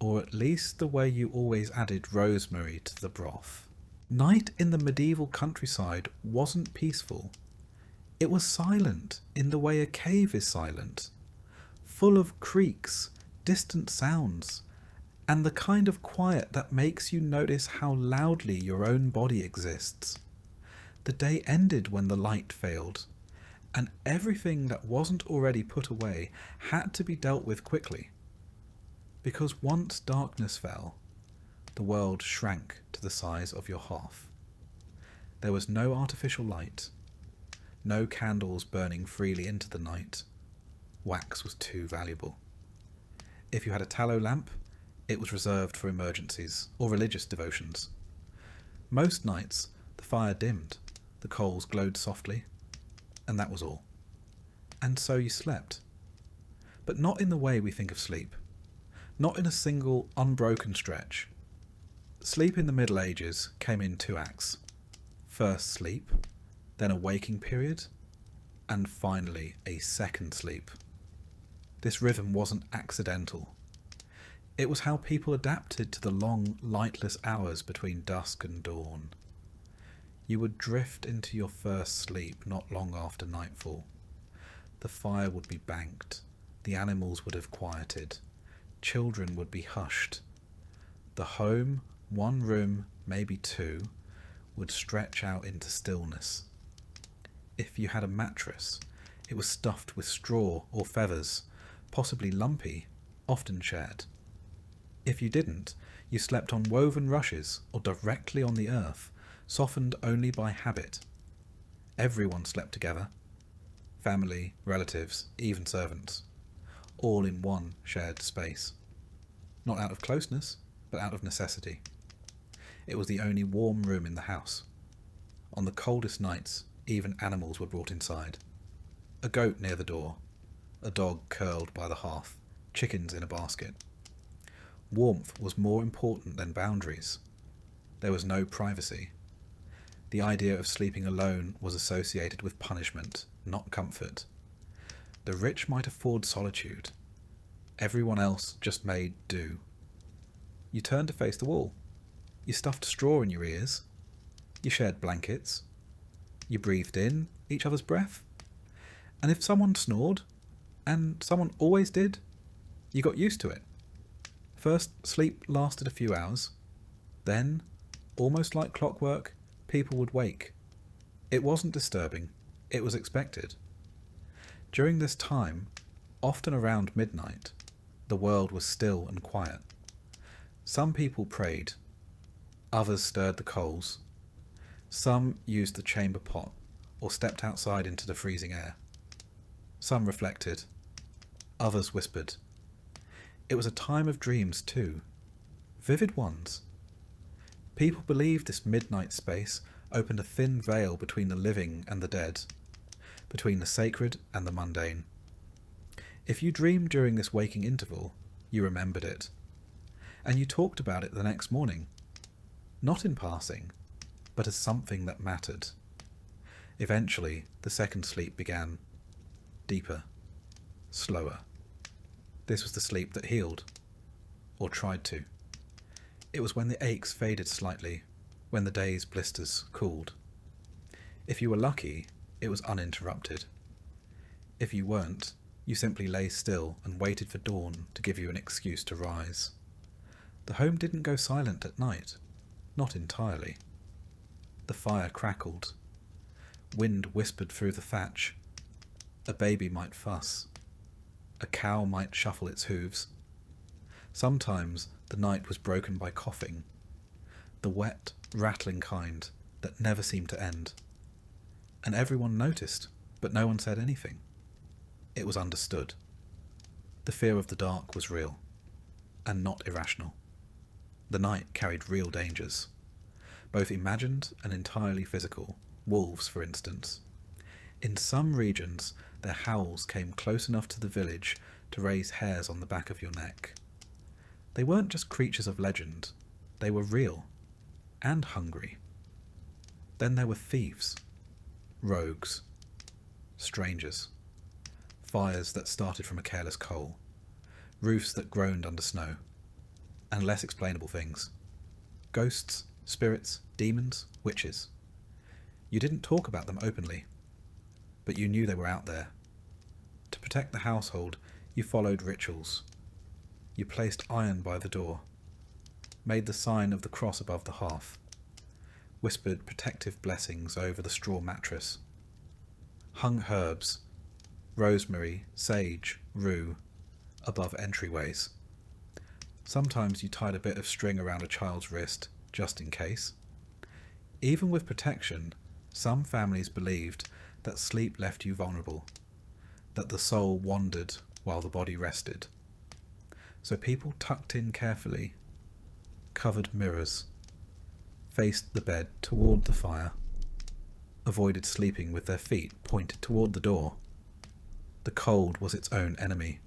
Or at least the way you always added rosemary to the broth. Night in the medieval countryside wasn't peaceful. It was silent in the way a cave is silent. Full of creaks, distant sounds, and the kind of quiet that makes you notice how loudly your own body exists. The day ended when the light failed, and everything that wasn't already put away had to be dealt with quickly. Because once darkness fell, the world shrank to the size of your hearth. There was no artificial light, no candles burning freely into the night. Wax was too valuable. If you had a tallow lamp, it was reserved for emergencies or religious devotions. Most nights, the fire dimmed, the coals glowed softly, and that was all. And so you slept. But not in the way we think of sleep. Not in a single, unbroken stretch. Sleep in the Middle Ages came in 2 acts. First sleep, then a waking period, and finally a second sleep. This rhythm wasn't accidental. It was how people adapted to the long, lightless hours between dusk and dawn. You would drift into your first sleep not long after nightfall. The fire would be banked, the animals would have quieted, children would be hushed. The home, 1 room, maybe 2, would stretch out into stillness. If you had a mattress, it was stuffed with straw or feathers, possibly lumpy, often shared. If you didn't, you slept on woven rushes or directly on the earth, softened only by habit. Everyone slept together. Family, relatives, even servants. All in one shared space. Not out of closeness, but out of necessity. It was the only warm room in the house. On the coldest nights, even animals were brought inside. A goat near the door, a dog curled by the hearth, chickens in a basket. Warmth was more important than boundaries. There was no privacy. The idea of sleeping alone was associated with punishment, not comfort. The rich might afford solitude. Everyone else just made do. You turned to face the wall. You stuffed straw in your ears. You shared blankets. You breathed in each other's breath. And if someone snored, and someone always did, you got used to it. First, sleep lasted a few hours. Then, almost like clockwork, people would wake. It wasn't disturbing. It was expected. During this time, often around midnight, the world was still and quiet. Some people prayed. Others stirred the coals. Some used the chamber pot or stepped outside into the freezing air. Some reflected. Others whispered. It was a time of dreams too, vivid ones. People believed this midnight space opened a thin veil between the living and the dead, between the sacred and the mundane. If you dreamed during this waking interval, you remembered it, and you talked about it the next morning, not in passing, but as something that mattered. Eventually, the second sleep began, deeper, slower. This was the sleep that healed, or tried to. It was when the aches faded slightly, when the day's blisters cooled. If you were lucky, it was uninterrupted. If you weren't, you simply lay still and waited for dawn to give you an excuse to rise. The home didn't go silent at night, not entirely. The fire crackled. Wind whispered through the thatch. A baby might fuss. A cow might shuffle its hooves. Sometimes the night was broken by coughing, the wet, rattling kind that never seemed to end. And everyone noticed, but no one said anything. It was understood. The fear of the dark was real, and not irrational. The night carried real dangers, both imagined and entirely physical. Wolves, for instance. In some regions, their howls came close enough to the village to raise hairs on the back of your neck. They weren't just creatures of legend, they were real, and hungry. Then there were thieves, rogues, strangers, fires that started from a careless coal, roofs that groaned under snow, and less explainable things. Ghosts, spirits, demons, witches. You didn't talk about them openly, but you knew they were out there. To protect the household, you followed rituals. You placed iron by the door, made the sign of the cross above the hearth, whispered protective blessings over the straw mattress, hung herbs, rosemary, sage, rue, above entryways. Sometimes you tied a bit of string around a child's wrist, just in case. Even with protection, some families believed that sleep left you vulnerable, that the soul wandered while the body rested. So people tucked in carefully, covered mirrors, faced the bed toward the fire, avoided sleeping with their feet pointed toward the door. The cold was its own enemy.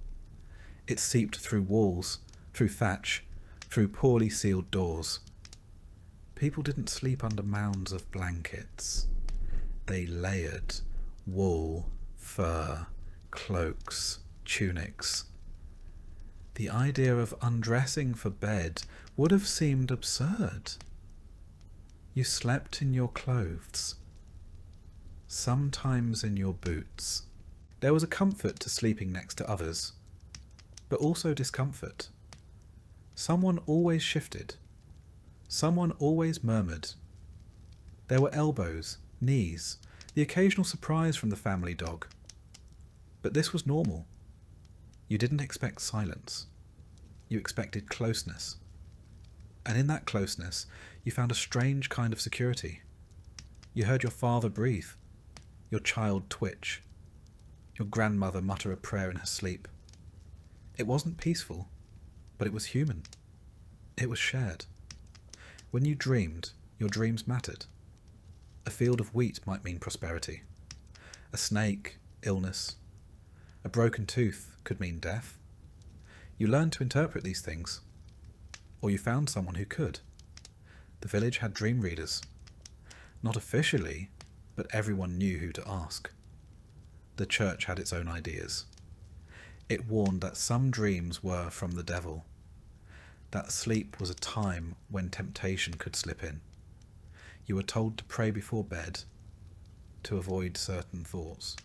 It seeped through walls, through thatch, through poorly sealed doors. People didn't sleep under mounds of blankets. They layered wool, fur, cloaks, tunics. The idea of undressing for bed would have seemed absurd. You slept in your clothes, sometimes in your boots. There was a comfort to sleeping next to others, but also discomfort. Someone always shifted. Someone always murmured. There were elbows, knees, the occasional surprise from the family dog. But this was normal. You didn't expect silence. You expected closeness. And in that closeness, you found a strange kind of security. You heard your father breathe, your child twitch, your grandmother mutter a prayer in her sleep. It wasn't peaceful, but it was human. It was shared. When you dreamed, your dreams mattered. A field of wheat might mean prosperity. A snake, illness. A broken tooth could mean death. You learned to interpret these things. Or you found someone who could. The village had dream readers. Not officially, but everyone knew who to ask. The church had its own ideas. It warned that some dreams were from the devil, that sleep was a time when temptation could slip in. You were told to pray before bed, to avoid certain thoughts,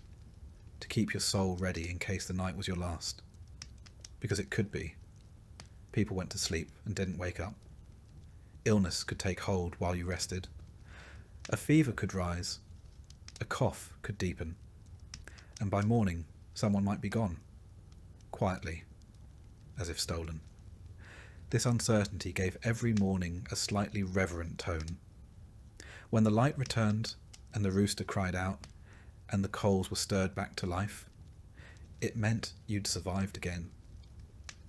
to keep your soul ready in case the night was your last. Because it could be. People went to sleep and didn't wake up. Illness could take hold while you rested. A fever could rise. A cough could deepen. And by morning, someone might be gone. Quietly, as if stolen. This uncertainty gave every morning a slightly reverent tone. When the light returned, and the rooster cried out, and the coals were stirred back to life, it meant you'd survived again.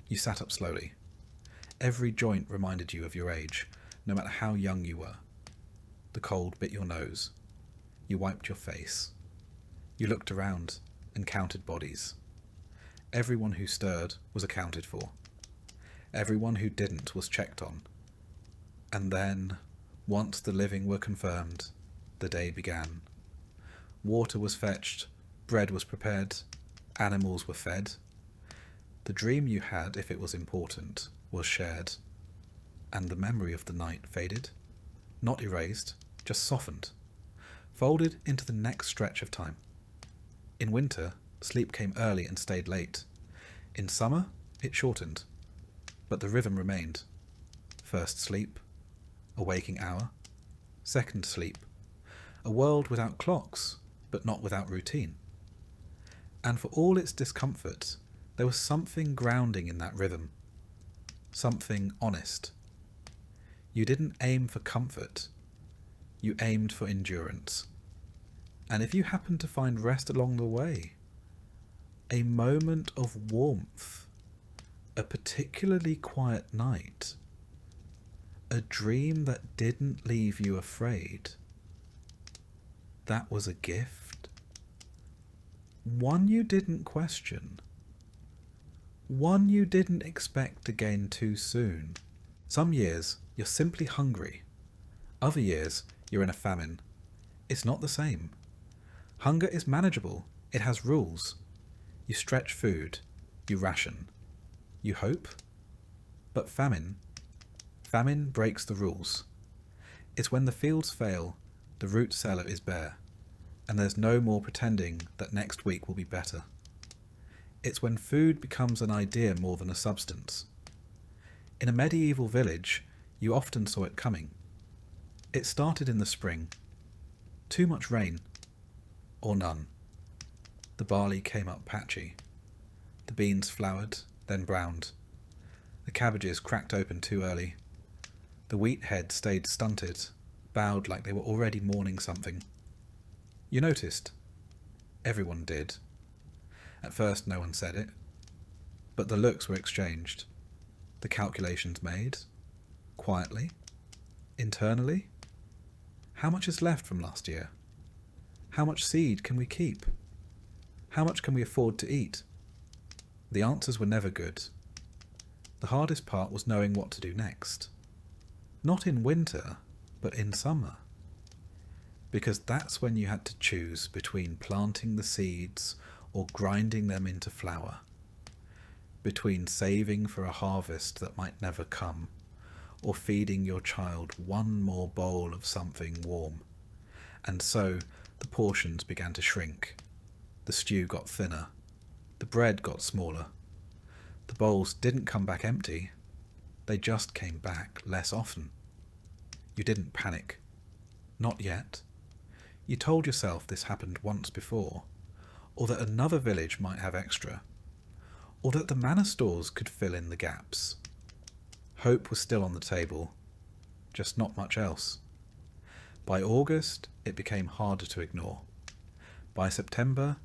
You sat up slowly. Every joint reminded you of your age, no matter how young you were. The cold bit your nose. You wiped your face. You looked around and counted bodies. Everyone who stirred was accounted for. Everyone who didn't was checked on. And then, once the living were confirmed, the day began. Water was fetched, bread was prepared, animals were fed. The dream you had, if it was important, was shared. And the memory of the night faded, not erased, just softened, folded into the next stretch of time. In winter, sleep came early and stayed late. In summer, it shortened. But the rhythm remained. First sleep, a waking hour. Second sleep, a world without clocks, but not without routine. And for all its discomfort, there was something grounding in that rhythm. Something honest. You didn't aim for comfort. You aimed for endurance. And if you happened to find rest along the way, a moment of warmth, a particularly quiet night, a dream that didn't leave you afraid, that was a gift. One you didn't question. One you didn't expect again too soon. Some years you're simply hungry. Other years you're in a famine. It's not the same. Hunger is manageable. It has rules. You stretch food. You ration. You hope. But famine breaks the rules. It's when the fields fail, the root cellar is bare, and there's no more pretending that next week will be better. It's when food becomes an idea more than a substance. In a medieval village, you often saw it coming. It started in the spring. Too much rain, or none. The barley came up patchy. The beans flowered, then browned. The cabbages cracked open too early. The wheat heads stayed stunted, bowed like they were already mourning something. You noticed. Everyone did. At first no one said it. But the looks were exchanged. The calculations made. Quietly. Internally. How much is left from last year? How much seed can we keep? How much can we afford to eat? The answers were never good. The hardest part was knowing what to do next. Not in winter, but in summer. Because that's when you had to choose between planting the seeds or grinding them into flour. Between saving for a harvest that might never come, or feeding your child one more bowl of something warm. And so the portions began to shrink. The stew got thinner. The bread got smaller. The bowls didn't come back empty. They just came back less often. You didn't panic. Not yet. You told yourself this happened once before, or that another village might have extra, or that the manor stores could fill in the gaps. Hope was still on the table, just not much else. By August, it became harder to ignore. By September,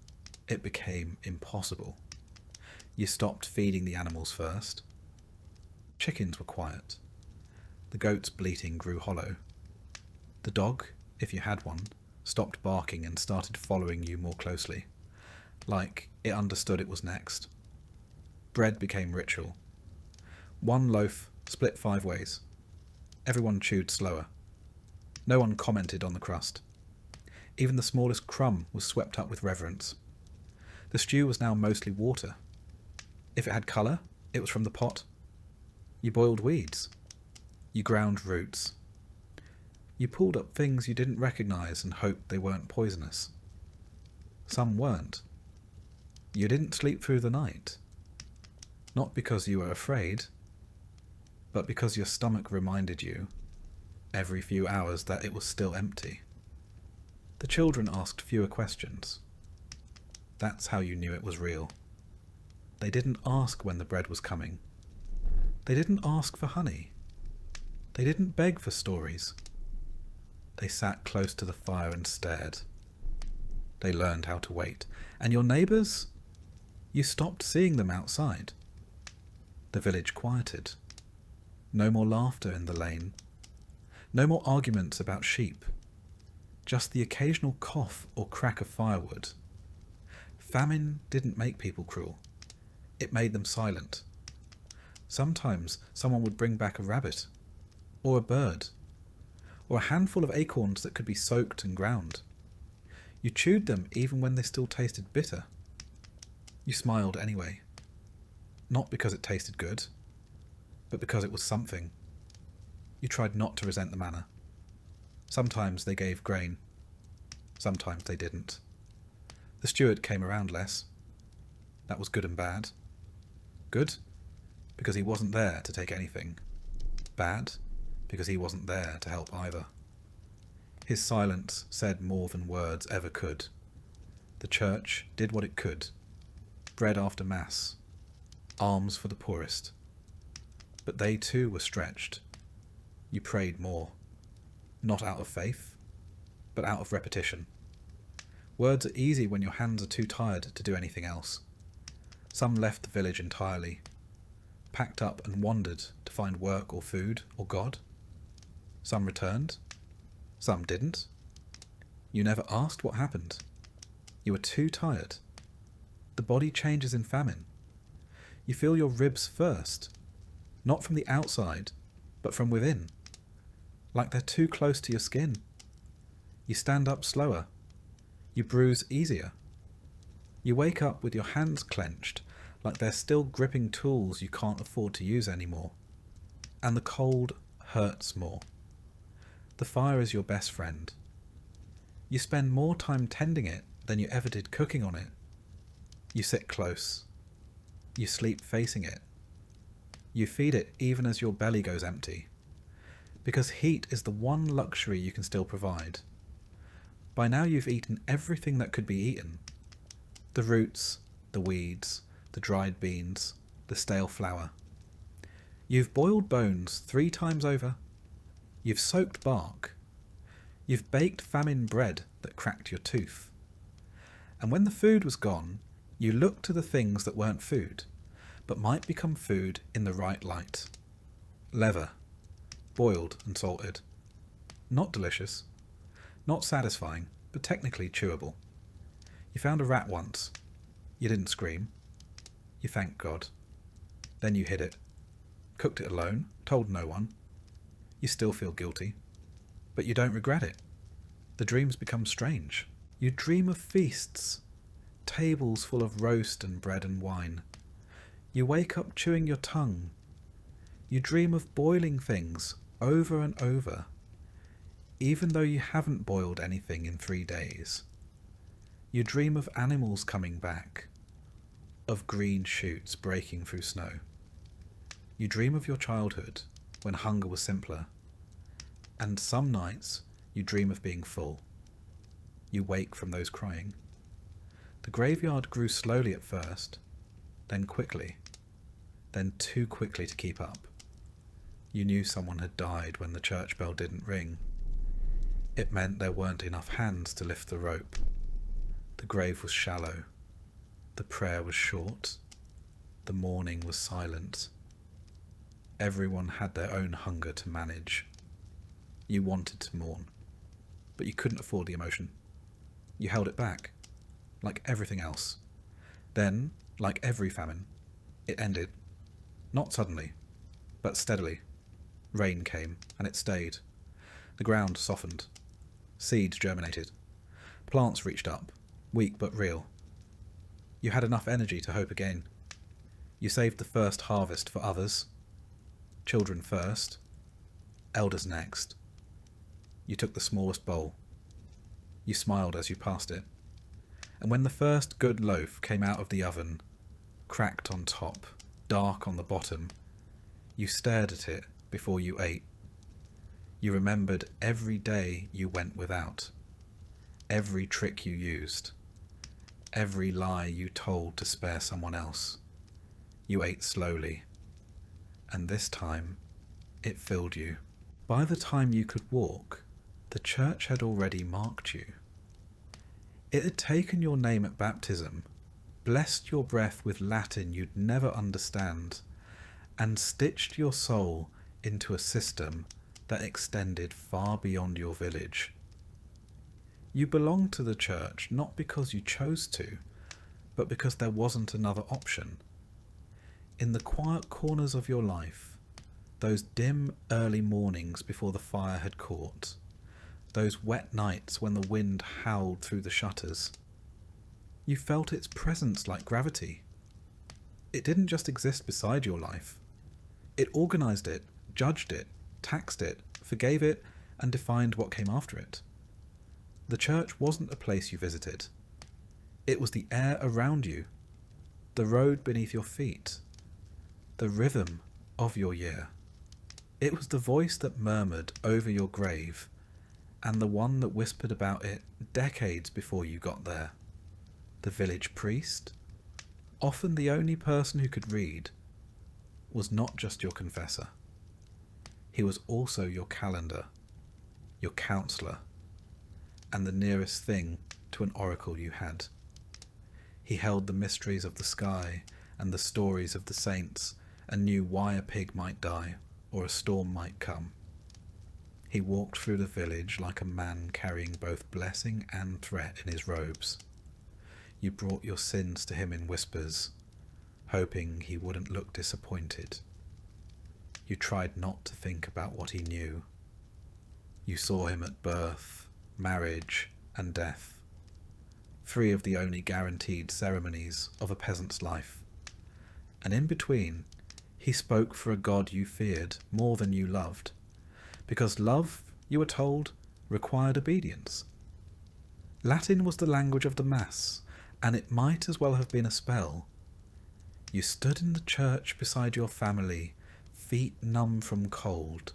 it became impossible. You stopped feeding the animals first. Chickens were quiet. The goat's bleating grew hollow. The dog, if you had one, stopped barking and started following you more closely, like it understood it was next. Bread became ritual. One loaf split 5 ways. Everyone chewed slower. No one commented on the crust. Even the smallest crumb was swept up with reverence. The stew was now mostly water. If it had colour, it was from the pot. You boiled weeds. You ground roots. You pulled up things you didn't recognise and hoped they weren't poisonous. Some weren't. You didn't sleep through the night. Not because you were afraid, but because your stomach reminded you, every few hours, that it was still empty. The children asked fewer questions. That's how you knew it was real. They didn't ask when the bread was coming. They didn't ask for honey. They didn't beg for stories. They sat close to the fire and stared. They learned how to wait. And your neighbours? You stopped seeing them outside. The village quieted. No more laughter in the lane. No more arguments about sheep. Just the occasional cough or crack of firewood. Famine didn't make people cruel. It made them silent. Sometimes someone would bring back a rabbit, or a bird, or a handful of acorns that could be soaked and ground. You chewed them even when they still tasted bitter. You smiled anyway. Not because it tasted good, but because it was something. You tried not to resent the manner. Sometimes they gave grain. Sometimes they didn't. The steward came around less. That was good and bad. Good, because he wasn't there to take anything. Bad, because he wasn't there to help either. His silence said more than words ever could. The church did what it could. Bread after mass. Alms for the poorest. But they too were stretched. You prayed more. Not out of faith, but out of repetition. Words are easy when your hands are too tired to do anything else. Some left the village entirely, packed up and wandered to find work or food or God. Some returned. Some didn't. You never asked what happened. You were too tired. The body changes in famine. You feel your ribs first, not from the outside, but from within, like they're too close to your skin. You stand up slower. You bruise easier. You wake up with your hands clenched, like they're still gripping tools you can't afford to use anymore. And the cold hurts more. The fire is your best friend. You spend more time tending it than you ever did cooking on it. You sit close. You sleep facing it. You feed it even as your belly goes empty. Because heat is the one luxury you can still provide. By now you've eaten everything that could be eaten. The roots, the weeds, the dried beans, the stale flour. You've boiled bones 3 times over. You've soaked bark. You've baked famine bread that cracked your tooth. And when the food was gone, you looked to the things that weren't food, but might become food in the right light. Leather, boiled and salted. Not delicious. Not satisfying, but technically chewable. You found a rat once. You didn't scream. You thanked God. Then you hid it. Cooked it alone, told no one. You still feel guilty. But you don't regret it. The dreams become strange. You dream of feasts. Tables full of roast and bread and wine. You wake up chewing your tongue. You dream of boiling things over and over, even though you haven't boiled anything in 3 days. You dream of animals coming back, of green shoots breaking through snow. You dream of your childhood, when hunger was simpler, and some nights you dream of being full. You wake from those crying. The graveyard grew slowly at first, then quickly, then too quickly to keep up. You knew someone had died when the church bell didn't ring. It meant there weren't enough hands to lift the rope. The grave was shallow. The prayer was short. The mourning was silent. Everyone had their own hunger to manage. You wanted to mourn, but you couldn't afford the emotion. You held it back, like everything else. Then, like every famine, it ended. Not suddenly, but steadily. Rain came, and it stayed. The ground softened. Seeds germinated. Plants reached up, weak but real. You had enough energy to hope again. You saved the first harvest for others. Children first. Elders next. You took the smallest bowl. You smiled as you passed it. And when the first good loaf came out of the oven, cracked on top, dark on the bottom, you stared at it before you ate. You remembered every day you went without, every trick you used, every lie you told to spare someone else. You ate slowly, and this time it filled you. By the time you could walk, the church had already marked you. It had taken your name at baptism, blessed your breath with Latin you'd never understand, and stitched your soul into a system that extended far beyond your village. You belonged to the church not because you chose to, but because there wasn't another option. In the quiet corners of your life, those dim early mornings before the fire had caught, those wet nights when the wind howled through the shutters, you felt its presence like gravity. It didn't just exist beside your life. It organised it, judged it, taxed it, forgave it, and defined what came after it. The church wasn't a place you visited. It was the air around you, the road beneath your feet, the rhythm of your year. It was the voice that murmured over your grave, and the one that whispered about it decades before you got there. The village priest, often the only person who could read, was not just your confessor. He was also your calendar, your counsellor, and the nearest thing to an oracle you had. He held the mysteries of the sky and the stories of the saints, and knew why a pig might die or a storm might come. He walked through the village like a man carrying both blessing and threat in his robes. You brought your sins to him in whispers, hoping he wouldn't look disappointed. You tried not to think about what he knew. You saw him at birth, marriage, and death, three of the only guaranteed ceremonies of a peasant's life. And in between, he spoke for a God you feared more than you loved, because love, you were told, required obedience. Latin was the language of the Mass, and it might as well have been a spell. You stood in the church beside your family, feet numb from cold,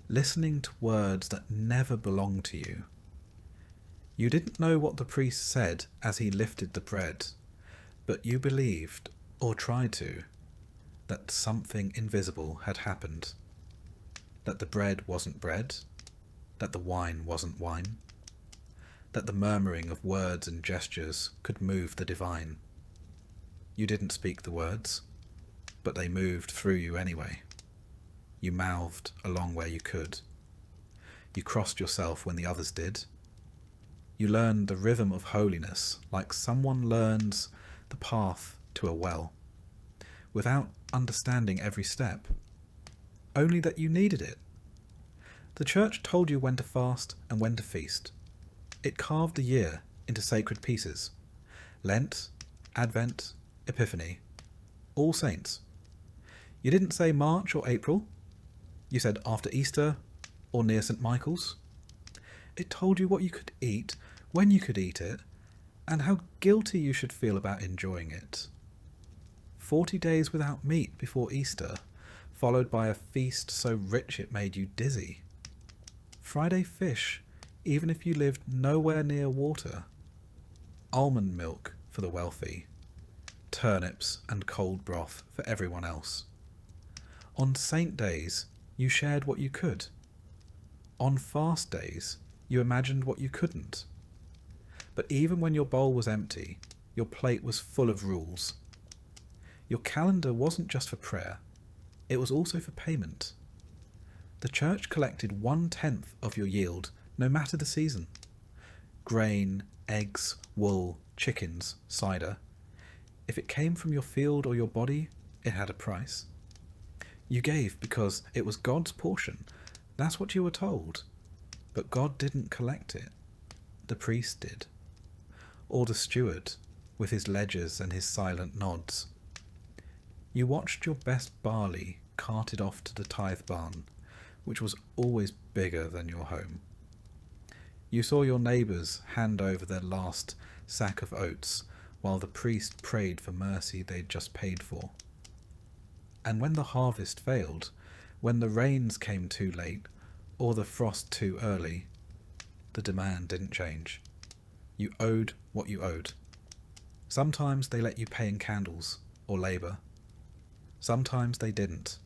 listening to words that never belonged to you. You didn't know what the priest said as he lifted the bread, but you believed, or tried to, that something invisible had happened. That the bread wasn't bread, that the wine wasn't wine, that the murmuring of words and gestures could move the divine. You didn't speak the words, but they moved through you anyway. You mouthed along where you could. You crossed yourself when the others did. You learned the rhythm of holiness like someone learns the path to a well, without understanding every step, only that you needed it. The church told you when to fast and when to feast. It carved the year into sacred pieces. Lent, Advent, Epiphany, All Saints. You didn't say March or April. You said after Easter or near St. Michael's. It told you what you could eat, when you could eat it, and how guilty you should feel about enjoying it. 40 days without meat before Easter, followed by a feast so rich it made you dizzy. Friday fish, even if you lived nowhere near water. Almond milk for the wealthy. Turnips and cold broth for everyone else. On saint days, you shared what you could. On fast days, you imagined what you couldn't. But even when your bowl was empty, your plate was full of rules. Your calendar wasn't just for prayer. It was also for payment. The church collected 1/10 of your yield, no matter the season. Grain, eggs, wool, chickens, cider. If it came from your field or your body, it had a price. You gave because it was God's portion. That's what you were told. But God didn't collect it. The priest did. Or the steward, with his ledgers and his silent nods. You watched your best barley carted off to the tithe barn, which was always bigger than your home. You saw your neighbours hand over their last sack of oats while the priest prayed for mercy they'd just paid for. And when the harvest failed, when the rains came too late or the frost too early, the demand didn't change. You owed what you owed. Sometimes they let you pay in candles or labour. Sometimes they didn't.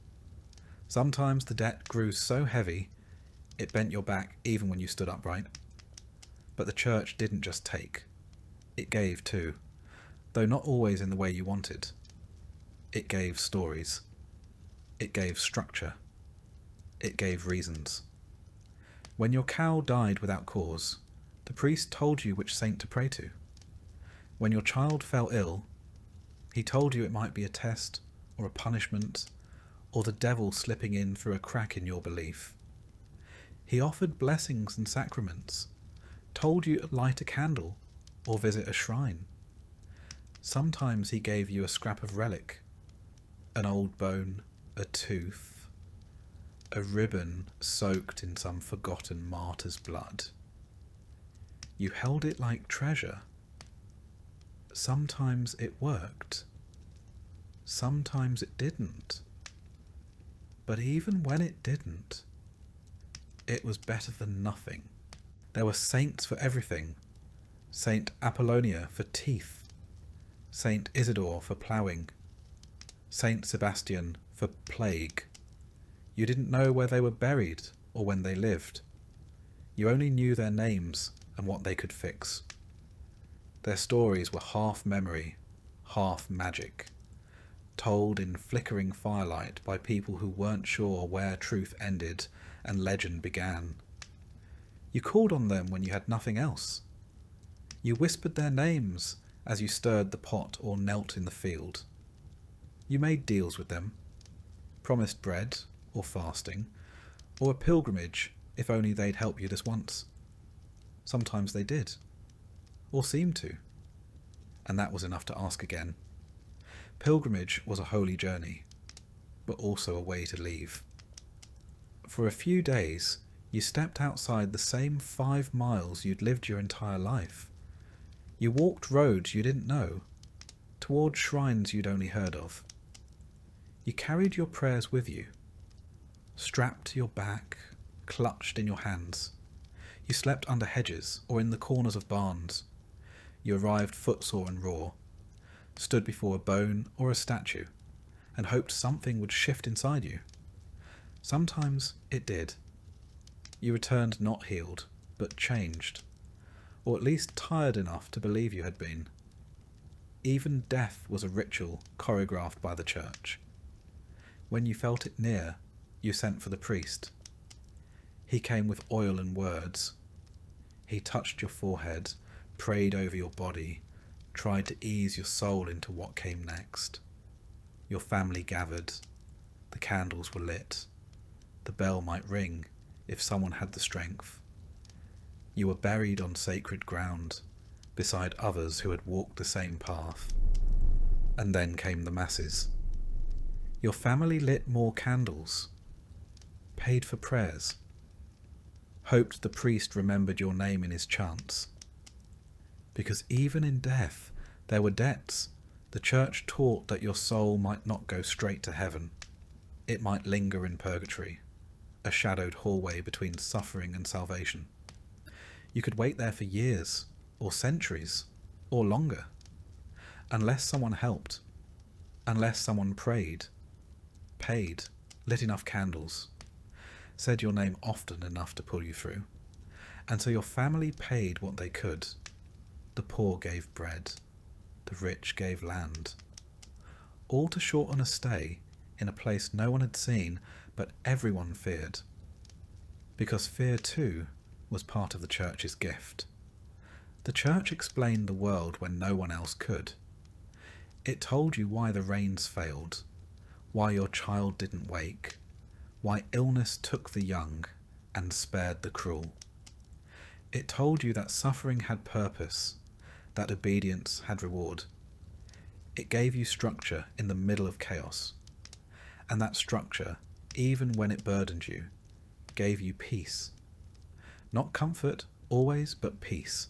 Sometimes the debt grew so heavy it bent your back even when you stood upright. But the church didn't just take. It gave too, though not always in the way you wanted. It gave stories. It gave structure. It gave reasons. When your cow died without cause, the priest told you which saint to pray to. When your child fell ill, he told you it might be a test or a punishment or the devil slipping in through a crack in your belief. He offered blessings and sacraments, told you to light a candle or visit a shrine. Sometimes he gave you a scrap of relic, an old bone, a tooth, a ribbon soaked in some forgotten martyr's blood. You held it like treasure. Sometimes it worked. Sometimes it didn't. But even when it didn't, it was better than nothing. There were saints for everything. Saint Apollonia for teeth, Saint Isidore for ploughing, Saint Sebastian for plague. You didn't know where they were buried or when they lived. You only knew their names and what they could fix. Their stories were half memory, half magic, told in flickering firelight by people who weren't sure where truth ended and legend began. You called on them when you had nothing else. You whispered their names as you stirred the pot or knelt in the field. You made deals with them, promised bread or fasting, or a pilgrimage if only they'd help you this once. Sometimes they did, or seemed to, and that was enough to ask again. Pilgrimage was a holy journey, but also a way to leave. For a few days, you stepped outside the same 5 miles you'd lived your entire life. You walked roads you didn't know, toward shrines you'd only heard of. You carried your prayers with you, strapped to your back, clutched in your hands. You slept under hedges or in the corners of barns. You arrived footsore and raw, stood before a bone or a statue, and hoped something would shift inside you. Sometimes it did. You returned not healed, but changed, or at least tired enough to believe you had been. Even death was a ritual choreographed by the church. When you felt it near, you sent for the priest. He came with oil and words. He touched your forehead, prayed over your body, tried to ease your soul into what came next. Your family gathered. The candles were lit. The bell might ring if someone had the strength. You were buried on sacred ground, beside others who had walked the same path. And then came the masses. Your family lit more candles, paid for prayers, hoped the priest remembered your name in his chants. Because even in death, there were debts. The church taught that your soul might not go straight to heaven. It might linger in purgatory, a shadowed hallway between suffering and salvation. You could wait there for years, or centuries, or longer, unless someone helped, unless someone prayed, paid, lit enough candles, said your name often enough to pull you through. And so your family paid what they could. The poor gave bread, the rich gave land, all to shorten a stay in a place no one had seen, but everyone feared. Because fear too was part of the church's gift. The church explained the world when no one else could. It told you why the rains failed, why your child didn't wake, why illness took the young and spared the cruel. It told you that suffering had purpose, that obedience had reward. It gave you structure in the middle of chaos, and that structure, even when it burdened you, gave you peace. Not comfort, always, but peace.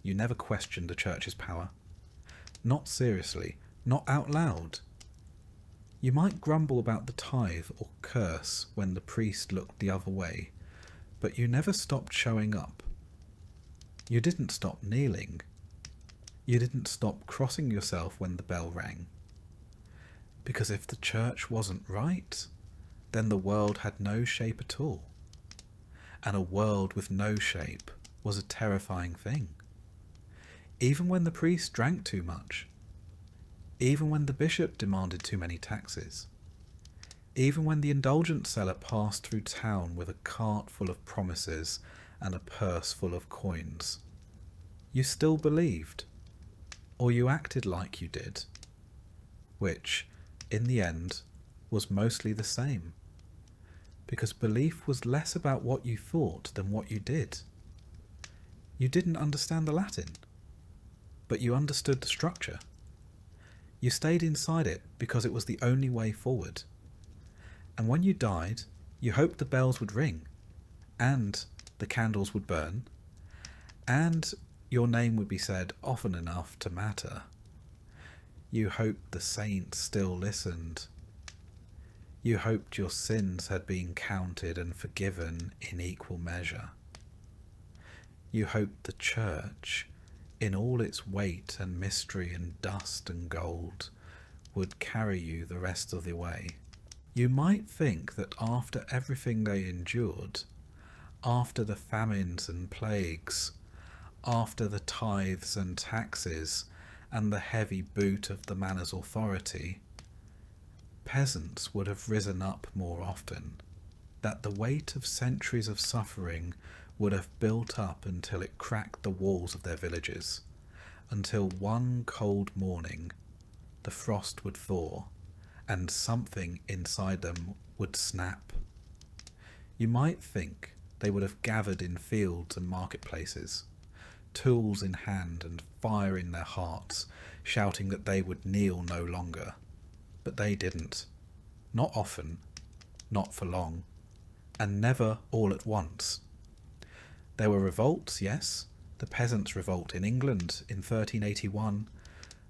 You never questioned the church's power. Not seriously, not out loud. You might grumble about the tithe or curse when the priest looked the other way, but you never stopped showing up. You didn't stop kneeling. You didn't stop crossing yourself when the bell rang. Because if the church wasn't right, then the world had no shape at all. And a world with no shape was a terrifying thing. Even when the priest drank too much, even when the bishop demanded too many taxes, even when the indulgent seller passed through town with a cart full of promises and a purse full of coins, you still believed, or you acted like you did, which, in the end, was mostly the same, because belief was less about what you thought than what you did. You didn't understand the Latin, but you understood the structure. You stayed inside it because it was the only way forward. And when you died, you hoped the bells would ring, and the candles would burn, and your name would be said often enough to matter. You hoped the saints still listened. You hoped your sins had been counted and forgiven in equal measure. You hoped the church, in all its weight and mystery and dust and gold, would carry you the rest of the way. You might think that after everything they endured, after the famines and plagues, after the tithes and taxes and the heavy boot of the manor's authority, peasants would have risen up more often, that the weight of centuries of suffering would have built up until it cracked the walls of their villages, until one cold morning the frost would thaw and something inside them would snap. You might think they would have gathered in fields and marketplaces, tools in hand and fire in their hearts, shouting that they would kneel no longer. But they didn't. Not often, not for long, and never all at once. There were revolts, yes, the Peasants' Revolt in England in 1381,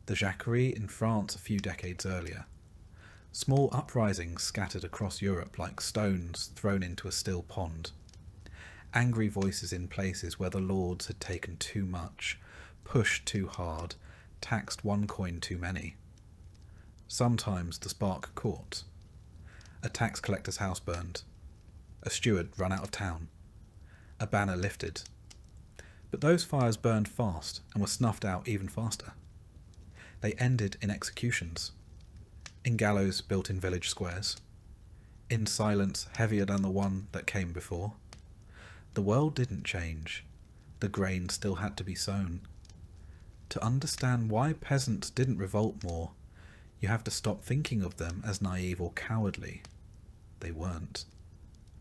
the Jacquerie in France a few decades earlier. Small uprisings scattered across Europe like stones thrown into a still pond. Angry voices in places where the lords had taken too much, pushed too hard, taxed one coin too many. Sometimes the spark caught. A tax collector's house burned. A steward run out of town. A banner lifted. But those fires burned fast and were snuffed out even faster. They ended in executions, in gallows built in village squares, in silence heavier than the one that came before. The world didn't change. The grain still had to be sown. To understand why peasants didn't revolt more, you have to stop thinking of them as naive or cowardly. They weren't.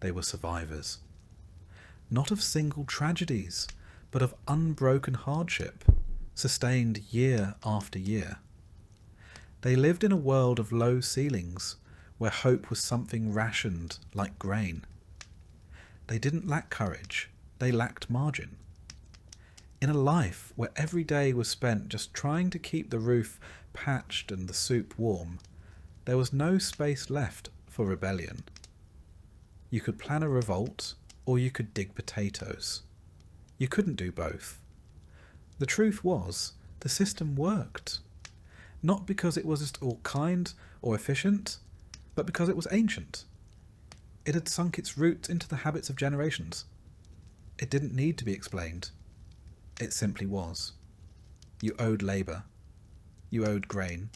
They were survivors. Not of single tragedies, but of unbroken hardship, sustained year after year. They lived in a world of low ceilings, where hope was something rationed like grain. They didn't lack courage, they lacked margin. In a life where every day was spent just trying to keep the roof patched and the soup warm, there was no space left for rebellion. You could plan a revolt, or you could dig potatoes. You couldn't do both. The truth was, the system worked. Not because it was just all kind or efficient, but because it was ancient. It had sunk its roots into the habits of generations. It didn't need to be explained. It simply was. You owed labour. You owed grain.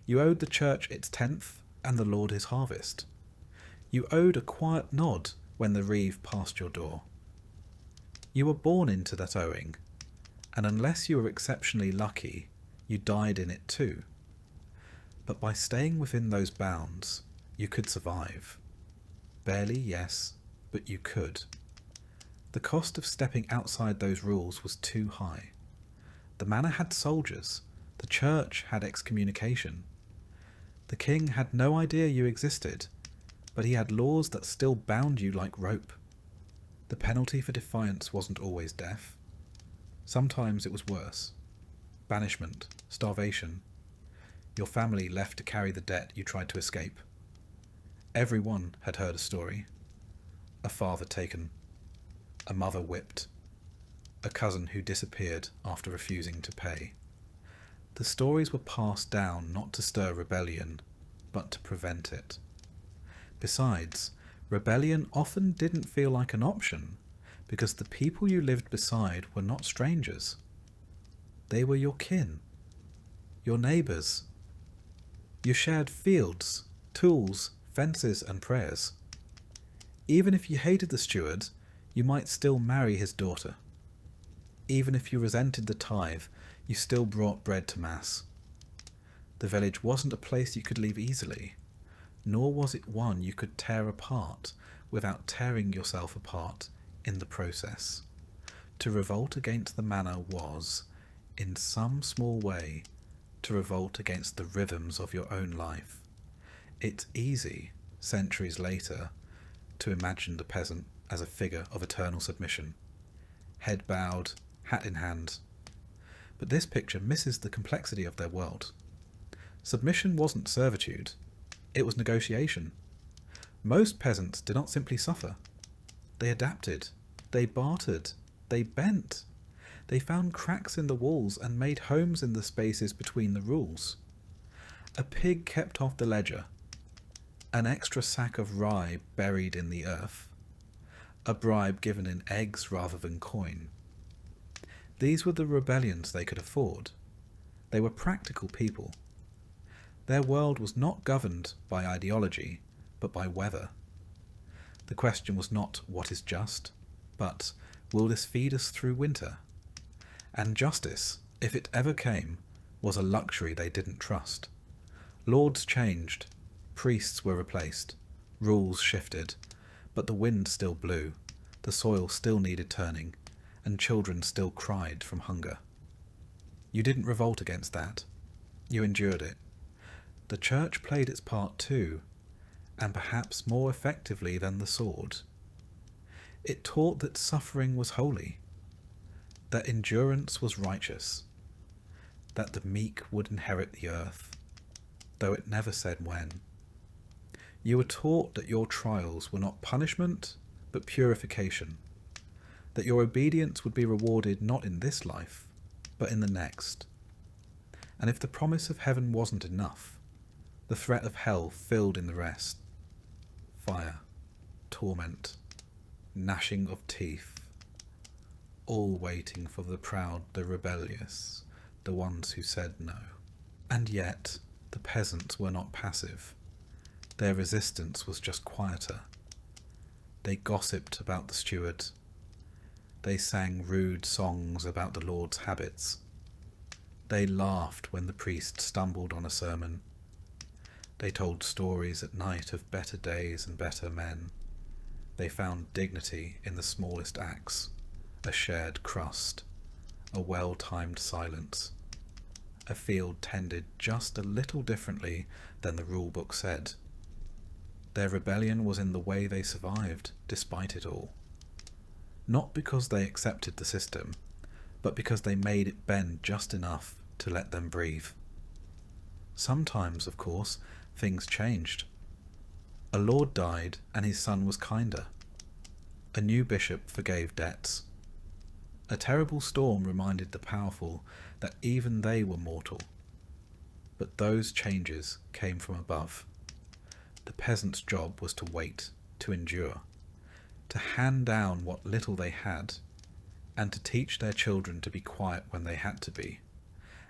You owed the church its tenth, and the Lord his harvest. You owed a quiet nod when the reeve passed your door. You were born into that owing, and unless you were exceptionally lucky, you died in it too. But by staying within those bounds, you could survive. Barely, yes, but you could. The cost of stepping outside those rules was too high. The manor had soldiers, the church had excommunication. The king had no idea you existed, but he had laws that still bound you like rope. The penalty for defiance wasn't always death. Sometimes it was worse. Banishment, starvation. Your family left to carry the debt you tried to escape. Everyone had heard a story. A father taken. A mother whipped. A cousin who disappeared after refusing to pay. The stories were passed down not to stir rebellion, but to prevent it. Besides, rebellion often didn't feel like an option, because the people you lived beside were not strangers. They were your kin, your neighbours. You shared fields, tools, fences and prayers. Even if you hated the steward, you might still marry his daughter. Even if you resented the tithe, you still brought bread to mass. The village wasn't a place you could leave easily, nor was it one you could tear apart without tearing yourself apart in the process. To revolt against the manor was, in some small way, to revolt against the rhythms of your own life. It's easy, centuries later, to imagine the peasant as a figure of eternal submission, head bowed, hat in hand. But this picture misses the complexity of their world. Submission wasn't servitude, it was negotiation. Most peasants did not simply suffer. They adapted, they bartered, they bent. They found cracks in the walls and made homes in the spaces between the rules. A pig kept off the ledger, an extra sack of rye buried in the earth, a bribe given in eggs rather than coin. These were the rebellions they could afford. They were practical people. Their world was not governed by ideology, but by weather. The question was not what is just, but will this feed us through winter? And justice, if it ever came, was a luxury they didn't trust. Lords changed, priests were replaced, rules shifted, but the wind still blew, the soil still needed turning, and children still cried from hunger. You didn't revolt against that. You endured it. The church played its part too, and perhaps more effectively than the sword. It taught that suffering was holy, that endurance was righteous, that the meek would inherit the earth, though it never said when. You were taught that your trials were not punishment, but purification, that your obedience would be rewarded not in this life, but in the next. And if the promise of heaven wasn't enough, the threat of hell filled in the rest. Fire, torment, gnashing of teeth, all waiting for the proud, the rebellious, the ones who said no. And yet, the peasants were not passive. Their resistance was just quieter. They gossiped about the steward. They sang rude songs about the Lord's habits. They laughed when the priest stumbled on a sermon. They told stories at night of better days and better men. They found dignity in the smallest acts, a shared crust, a well-timed silence, a field tended just a little differently than the rule book said. Their rebellion was in the way they survived, despite it all. Not because they accepted the system, but because they made it bend just enough to let them breathe. Sometimes, of course, things changed. A lord died and his son was kinder. A new bishop forgave debts. A terrible storm reminded the powerful that even they were mortal. But those changes came from above. The peasant's job was to wait, to endure, to hand down what little they had, and to teach their children to be quiet when they had to be,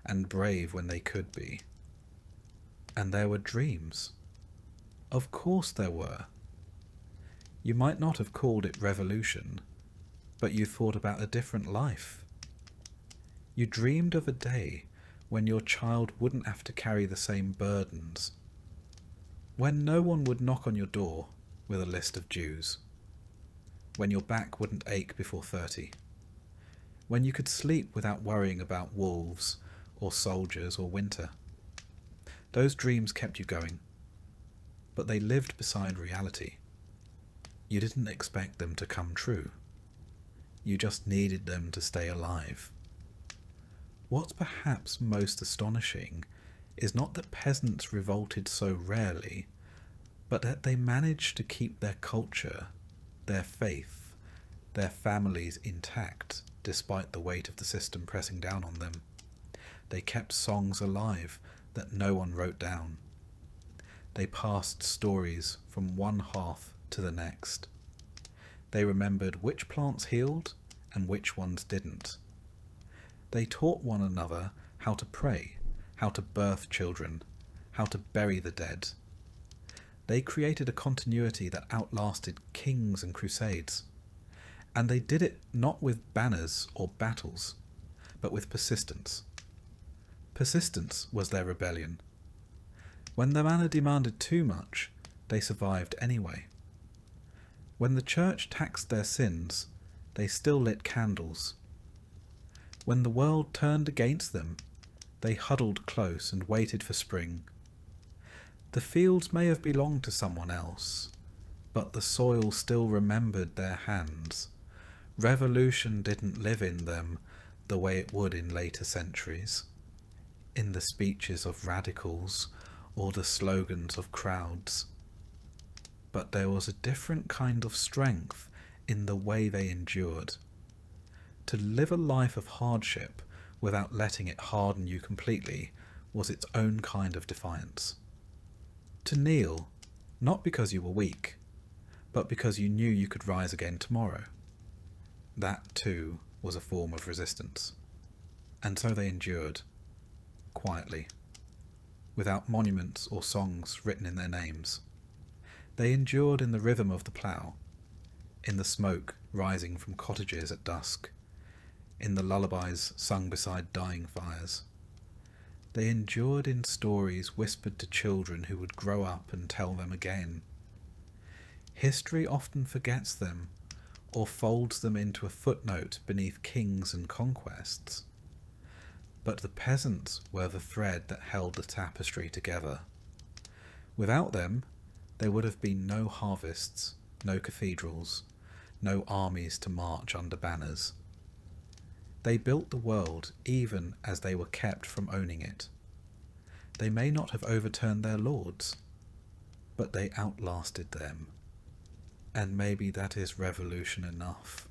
and brave when they could be. And there were dreams. Of course there were. You might not have called it revolution, but you thought about a different life. You dreamed of a day when your child wouldn't have to carry the same burdens, when no one would knock on your door with a list of dues, when your back wouldn't ache before 30, when you could sleep without worrying about wolves or soldiers or winter. Those dreams kept you going, but they lived beside reality. You didn't expect them to come true. You just needed them to stay alive. What's perhaps most astonishing is not that peasants revolted so rarely, but that they managed to keep their culture, their faith, their families intact despite the weight of the system pressing down on them. They kept songs alive that no one wrote down. They passed stories from one hearth to the next. They remembered which plants healed and which ones didn't. They taught one another how to pray, how to birth children, how to bury the dead. They created a continuity that outlasted kings and crusades. And they did it not with banners or battles, but with persistence. Persistence was their rebellion. When the manor demanded too much, they survived anyway. When the church taxed their sins, they still lit candles. When the world turned against them, they huddled close and waited for spring. The fields may have belonged to someone else, but the soil still remembered their hands. Revolution didn't live in them the way it would in later centuries, in the speeches of radicals or the slogans of crowds. But there was a different kind of strength in the way they endured. To live a life of hardship without letting it harden you completely was its own kind of defiance. To kneel, not because you were weak, but because you knew you could rise again tomorrow. That, too, was a form of resistance. And so they endured, quietly, without monuments or songs written in their names. They endured in the rhythm of the plough, in the smoke rising from cottages at dusk, in the lullabies sung beside dying fires. They endured in stories whispered to children who would grow up and tell them again. History often forgets them, or folds them into a footnote beneath kings and conquests. But the peasants were the thread that held the tapestry together. Without them, there would have been no harvests, no cathedrals, no armies to march under banners. They built the world even as they were kept from owning it. They may not have overturned their lords, but they outlasted them. And maybe that is revolution enough.